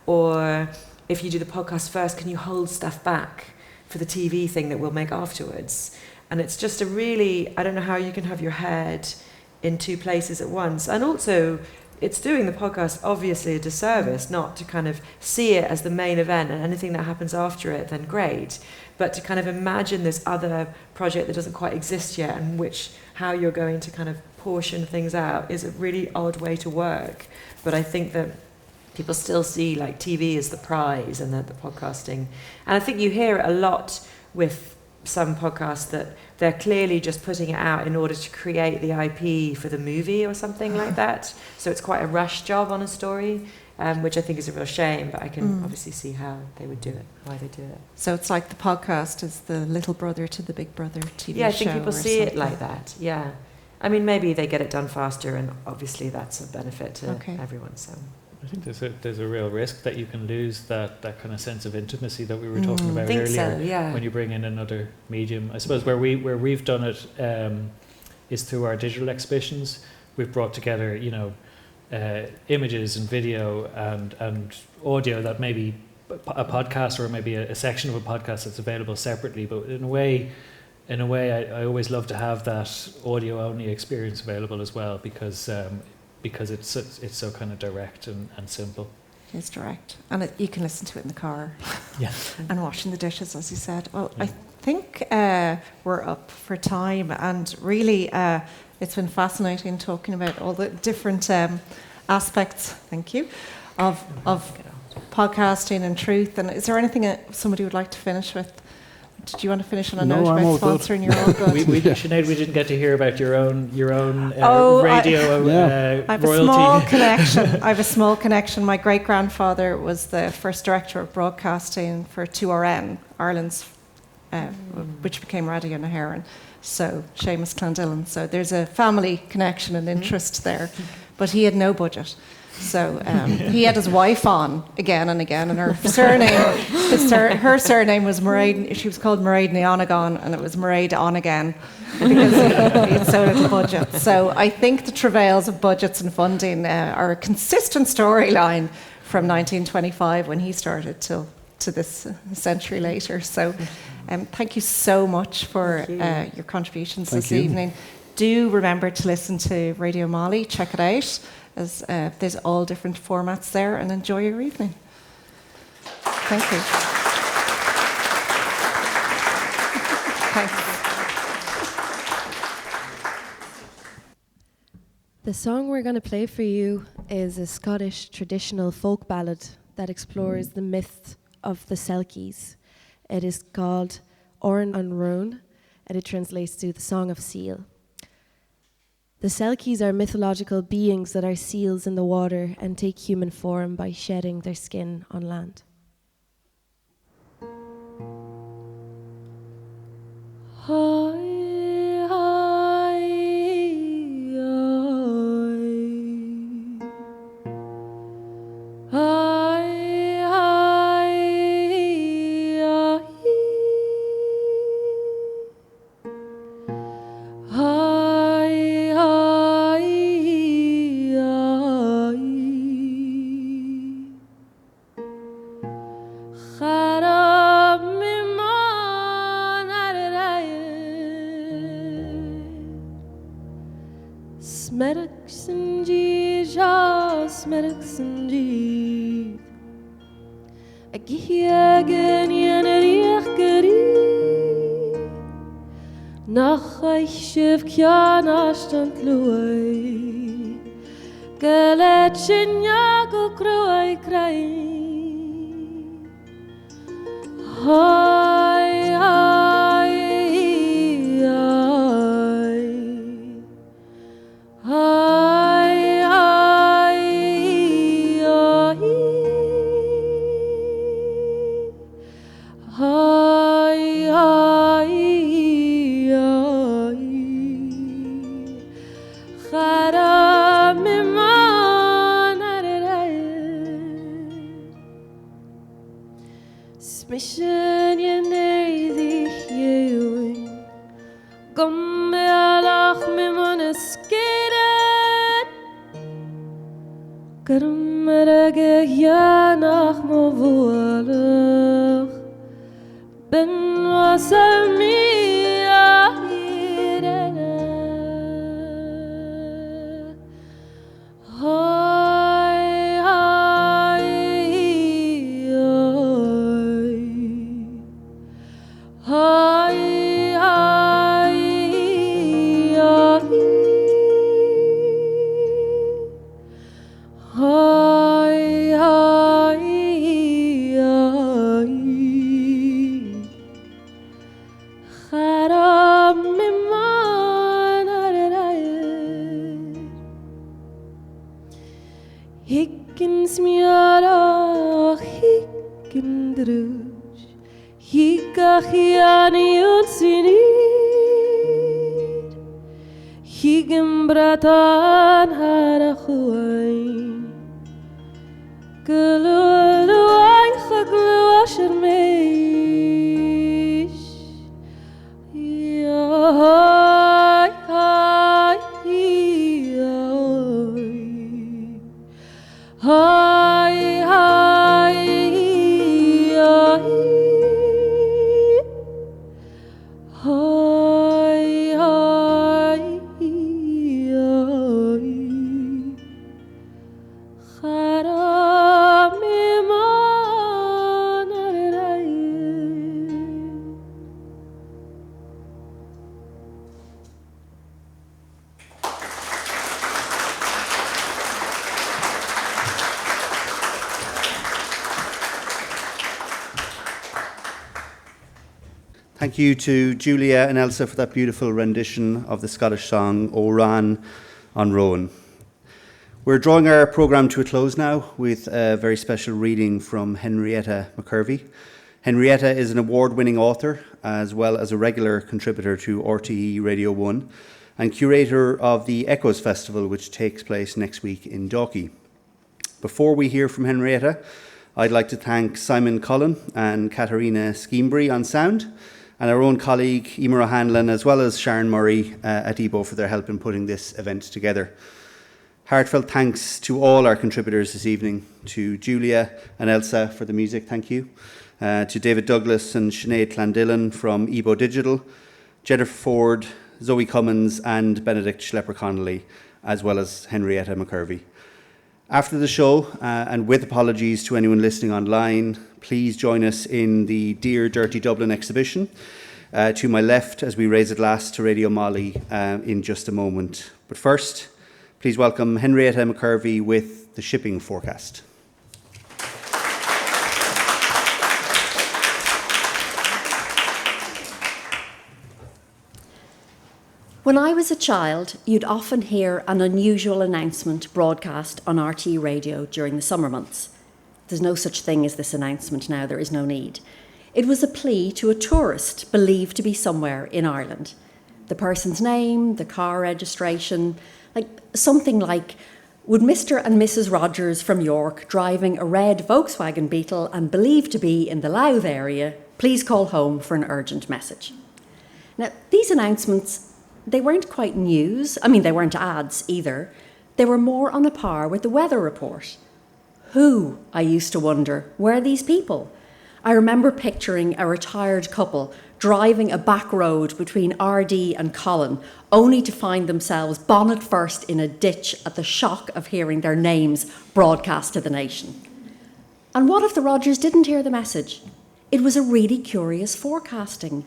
Or if you do the podcast first, can you hold stuff back for the TV thing that we'll make afterwards? And it's just I don't know how you can have your head in two places at once. And also, it's doing the podcast obviously a disservice not to kind of see it as the main event, and anything that happens after it, then great. But to kind of imagine this other project that doesn't quite exist yet, and how you're going to kind of portion things out, is a really odd way to work. But I think that people still see like TV as the prize, and that the podcasting. And I think you hear it a lot with some podcasts that they're clearly just putting it out in order to create the IP for the movie or something like that. So it's quite a rush job on a story, which I think is a real shame, but I can obviously see how they would do it, why they do it. So it's like the podcast is the little brother to the big brother TV show. Yeah, I think people see it like that, yeah. I mean, maybe they get it done faster, and obviously that's a benefit to everyone, so. I think there's a real risk that you can lose that kind of sense of intimacy that we were talking about earlier. So, yeah. When you bring in another medium. I suppose where we've done it is through our digital exhibitions. We've brought together, you know, images and video and audio that maybe a podcast or maybe a section of a podcast that's available separately. But in a way, I always love to have that audio only experience available as well, because it's so kind of direct and simple. It's direct, and you can listen to it in the car. Yeah. And washing the dishes, as you said. Well, I think we're up for time, and really it's been fascinating talking about all the different aspects, thank you, of podcasting and truth. And is there anything somebody would like to finish with? Did you want to finish on a note about sponsoring? You're all good. Sinead, we didn't get to hear about your own radio I have royalty. A small connection. I have a small connection. My great-grandfather was the first director of broadcasting for 2RN, Ireland's, which became Radio Naharan. So Seamus Clondillan. So there's a family connection and interest there. But he had no budget. So he had his wife on again and again, and her surname, her surname was Mairead. She was called Mairead Neonagon, and it was Mairead on again because he had so little budget. So I think the travails of budgets and funding are a consistent storyline from 1925 when he started to this century later. So thank you so much for your contributions this evening. Do remember to listen to RadioMoLI. Check it out. As there's all different formats there, and enjoy your evening. Thank you. Thanks. The song we're going to play for you is a Scottish traditional folk ballad that explores the myth of the Selkies. It is called Oran an Roan, and it translates to the Song of Seal. The Selkies are mythological beings that are seals in the water and take human form by shedding their skin on land. Thank you to Julia and Elsa for that beautiful rendition of the Scottish song O Ran on Rowan. We're drawing our programme to a close now with a very special reading from Henrietta McCurvey. Henrietta is an award-winning author as well as a regular contributor to RTE Radio 1 and curator of the Echoes Festival, which takes place next week in Dalkey. Before we hear from Henrietta, I'd like to thank Simon Cullen and Katarina Schembri on sound, and our own colleague Emer O'Hanlon, as well as Sharon Murray at EBO for their help in putting this event together. Heartfelt thanks to all our contributors this evening, to Julia and Elsa for the music, thank you, to David Douglas and Sinead Clandillan from EBO Digital, Jennifer Ford, Zoe Cummins and Benedict Schlepper-Connolly, as well as Henrietta McCurvey. After the show, and with apologies to anyone listening online, please join us in the Dear Dirty Dublin exhibition to my left as we raise a glass to RadioMoLI in just a moment. But first, please welcome Henrietta McCurvey with the shipping forecast. When I was a child, you'd often hear an unusual announcement broadcast on RTE radio during the summer months. There's no such thing as this announcement now, there is no need. It was a plea to a tourist believed to be somewhere in Ireland. The person's name, the car registration, something like, would Mr. and Mrs. Rogers from York, driving a red Volkswagen Beetle and believed to be in the Louth area, please call home for an urgent message. Now, these announcements, they weren't quite news. They weren't ads either. They were more on a par with the weather report. Who, I used to wonder, were these people? I remember picturing a retired couple driving a back road between RD and Colin, only to find themselves bonnet first in a ditch at the shock of hearing their names broadcast to the nation. And what if the Rogers didn't hear the message? It was a really curious forecasting.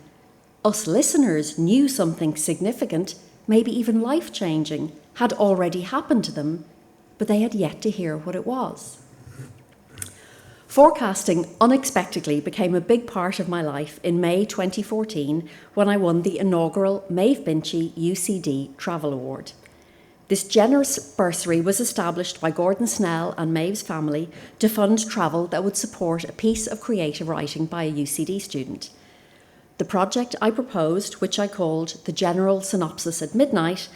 Us listeners knew something significant, maybe even life-changing, had already happened to them, but they had yet to hear what it was. Forecasting unexpectedly became a big part of my life in May 2014 when I won the inaugural Maeve Binchy UCD Travel Award. This generous bursary was established by Gordon Snell and Maeve's family to fund travel that would support a piece of creative writing by a UCD student. The project I proposed, which I called The General Synopsis at Midnight,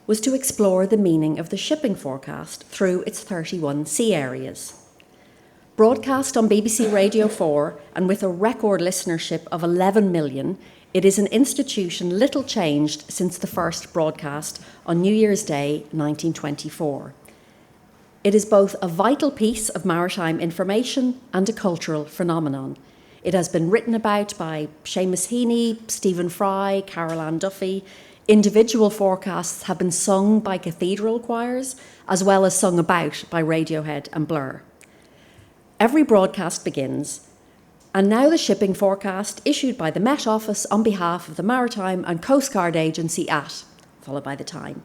was to explore the meaning of the shipping forecast through its 31 sea areas. Broadcast on BBC Radio 4 and with a record listenership of 11 million, it is an institution little changed since the first broadcast on New Year's Day 1924. It is both a vital piece of maritime information and a cultural phenomenon. It has been written about by Seamus Heaney, Stephen Fry, Carol Ann Duffy. Individual forecasts have been sung by cathedral choirs, as well as sung about by Radiohead and Blur. Every broadcast begins, and now the shipping forecast issued by the Met Office on behalf of the Maritime and Coast Guard Agency at, followed by the time.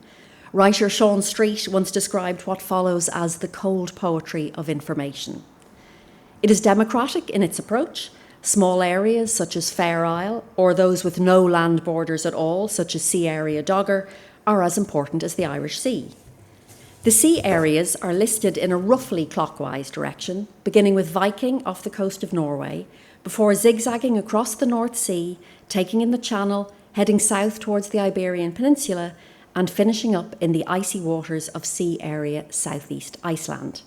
Writer Sean Street once described what follows as the cold poetry of information. It is democratic in its approach. Small areas such as Fair Isle, or those with no land borders at all, such as Sea Area Dogger, are as important as the Irish Sea. The sea areas are listed in a roughly clockwise direction, beginning with Viking off the coast of Norway, before zigzagging across the North Sea, taking in the Channel, heading south towards the Iberian Peninsula, and finishing up in the icy waters of Sea Area Southeast Iceland.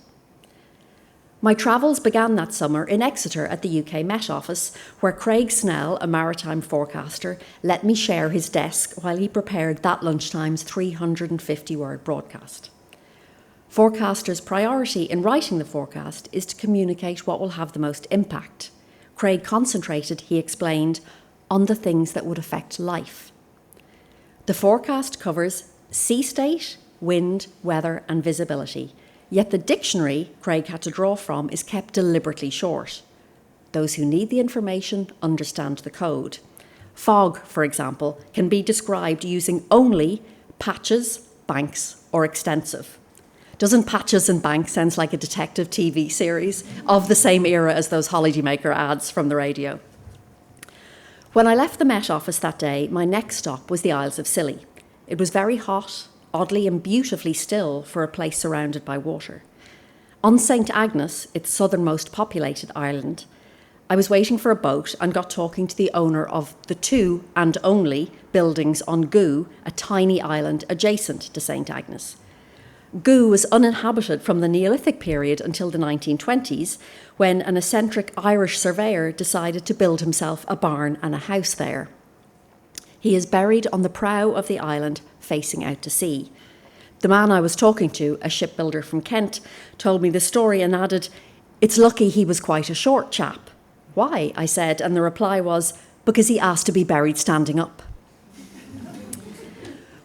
My travels began that summer in Exeter at the UK Met Office, where Craig Snell, a maritime forecaster, let me share his desk while he prepared that lunchtime's 350-word broadcast. Forecasters' priority in writing the forecast is to communicate what will have the most impact. Craig concentrated, he explained, on the things that would affect life. The forecast covers sea state, wind, weather, and visibility. Yet the dictionary Craig had to draw from is kept deliberately short. Those who need the information understand the code. Fog, for example, can be described using only patches, banks, or extensive. Doesn't Patches and Banks sound like a detective TV series of the same era as those holidaymaker ads from the radio? When I left the Met Office that day, my next stop was the Isles of Scilly. It was very hot, oddly and beautifully still for a place surrounded by water. On St. Agnes, its southernmost populated island, I was waiting for a boat and got talking to the owner of the two and only buildings on Goo, a tiny island adjacent to St. Agnes. Goo was uninhabited from the Neolithic period until the 1920s, when an eccentric Irish surveyor decided to build himself a barn and a house there. He is buried on the prow of the island, facing out to sea. The man I was talking to, a shipbuilder from Kent, told me the story and added, "It's lucky he was quite a short chap." "Why?" I said, and the reply was, "Because he asked to be buried standing up."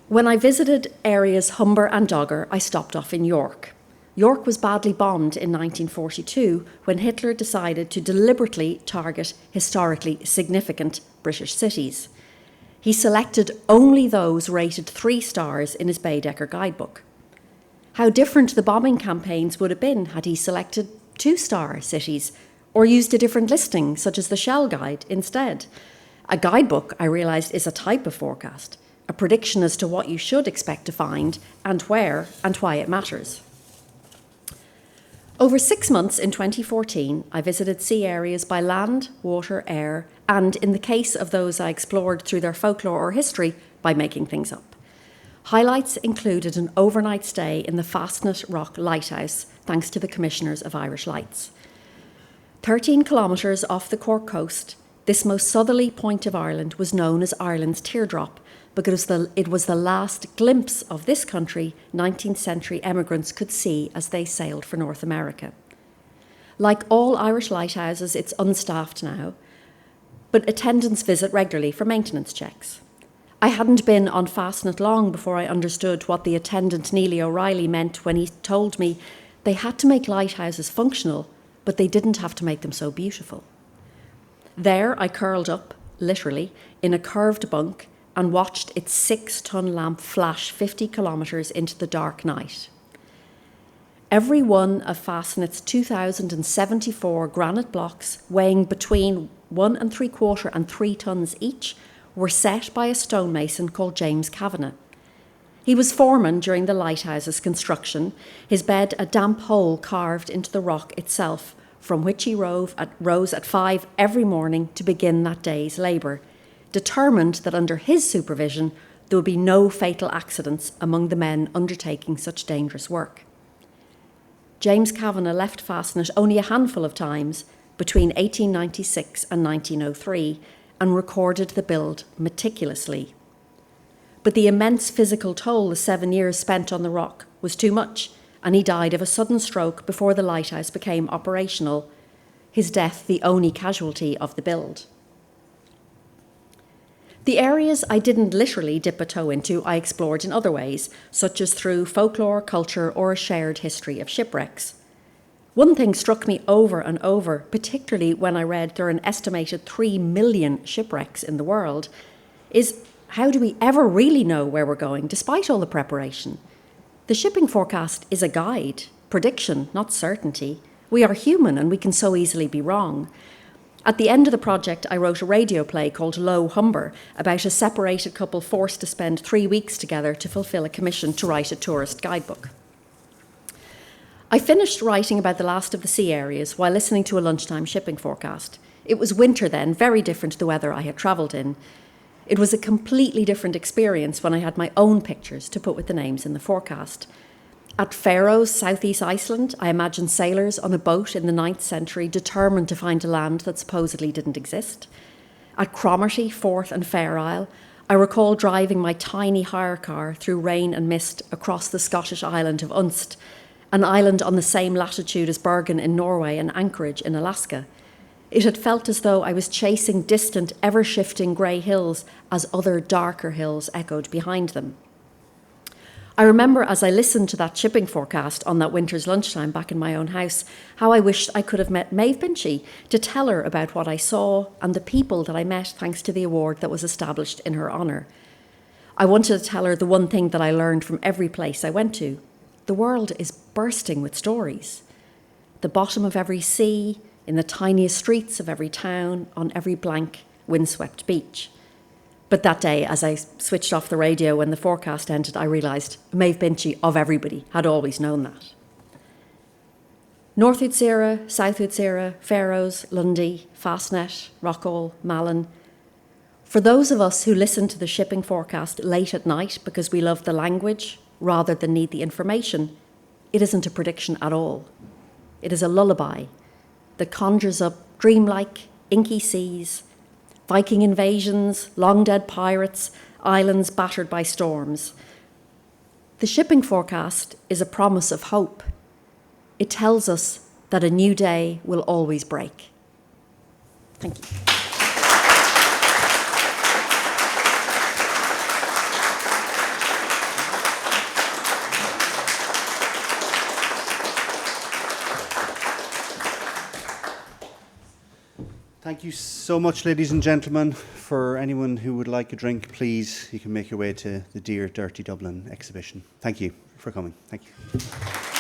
When I visited areas Humber and Dogger, I stopped off in York. York was badly bombed in 1942 when Hitler decided to deliberately target historically significant British cities. He selected only those rated 3 stars in his Baedeker guidebook. How different the bombing campaigns would have been had he selected 2-star cities or used a different listing, such as the Shell Guide, instead. A guidebook, I realised, is a type of forecast, a prediction as to what you should expect to find and where and why it matters. Over 6 months in 2014, I visited sea areas by land, water, air, and in the case of those I explored through their folklore or history, by making things up. Highlights included an overnight stay in the Fastnet Rock Lighthouse, thanks to the Commissioners of Irish Lights. 13 kilometres off the Cork coast, this most southerly point of Ireland was known as Ireland's Teardrop, because it was the last glimpse of this country 19th century emigrants could see as they sailed for North America. Like all Irish lighthouses, it's unstaffed now, but attendants visit regularly for maintenance checks. I hadn't been on Fastnet long before I understood what the attendant Neely O'Reilly meant when he told me they had to make lighthouses functional, but they didn't have to make them so beautiful. There I curled up, literally, in a curved bunk and watched its 6-ton lamp flash 50 kilometres into the dark night. Every one of Fastnet's 2,074 granite blocks, weighing between 1 3/4 and 3 tons each, were set by a stonemason called James Kavanagh. He was foreman during the lighthouse's construction, his bed a damp hole carved into the rock itself, from which he rose at 5 every morning to begin that day's labour, determined that under his supervision there would be no fatal accidents among the men undertaking such dangerous work. James Kavanagh left Fastnet only a handful of times between 1896 and 1903 and recorded the build meticulously. But the immense physical toll the 7 years spent on the rock was too much, and he died of a sudden stroke before the lighthouse became operational, his death the only casualty of the build. The areas I didn't literally dip a toe into, I explored in other ways, such as through folklore, culture, or a shared history of shipwrecks. One thing struck me over and over, particularly when I read there are an estimated 3 million shipwrecks in the world, is how do we ever really know where we're going, despite all the preparation? The shipping forecast is a guide, prediction, not certainty. We are human and we can so easily be wrong. At the end of the project, I wrote a radio play called Low Humber about a separated couple forced to spend 3 weeks together to fulfil a commission to write a tourist guidebook. I finished writing about the last of the sea areas while listening to a lunchtime shipping forecast. It was winter then, very different to the weather I had travelled in. It was a completely different experience when I had my own pictures to put with the names in the forecast. At Faroes, southeast Iceland, I imagined sailors on a boat in the 9th century determined to find a land that supposedly didn't exist. At Cromarty, Forth and Fair Isle, I recall driving my tiny hire car through rain and mist across the Scottish island of Unst, an island on the same latitude as Bergen in Norway and Anchorage in Alaska. It had felt as though I was chasing distant, ever-shifting grey hills as other darker hills echoed behind them. I remember as I listened to that shipping forecast on that winter's lunchtime back in my own house, how I wished I could have met Maeve Binchy to tell her about what I saw and the people that I met thanks to the award that was established in her honour. I wanted to tell her the one thing that I learned from every place I went to. The world is bursting with stories. The bottom of every sea, in the tiniest streets of every town, on every blank, windswept beach. But that day, as I switched off the radio when the forecast ended, I realised Maeve Binchy, of everybody, had always known that. North Utsira, South Utsira, Faroes, Lundy, Fastnet, Rockall, Malin. For those of us who listen to the shipping forecast late at night because we love the language rather than need the information, it isn't a prediction at all. It is a lullaby that conjures up dreamlike, inky seas, Viking invasions, long-dead pirates, islands battered by storms. The shipping forecast is a promise of hope. It tells us that a new day will always break. Thank you. Thank you so much, ladies and gentlemen. For anyone who would like a drink, please, you can make your way to the Dear Dirty Dublin exhibition. Thank you for coming. Thank you.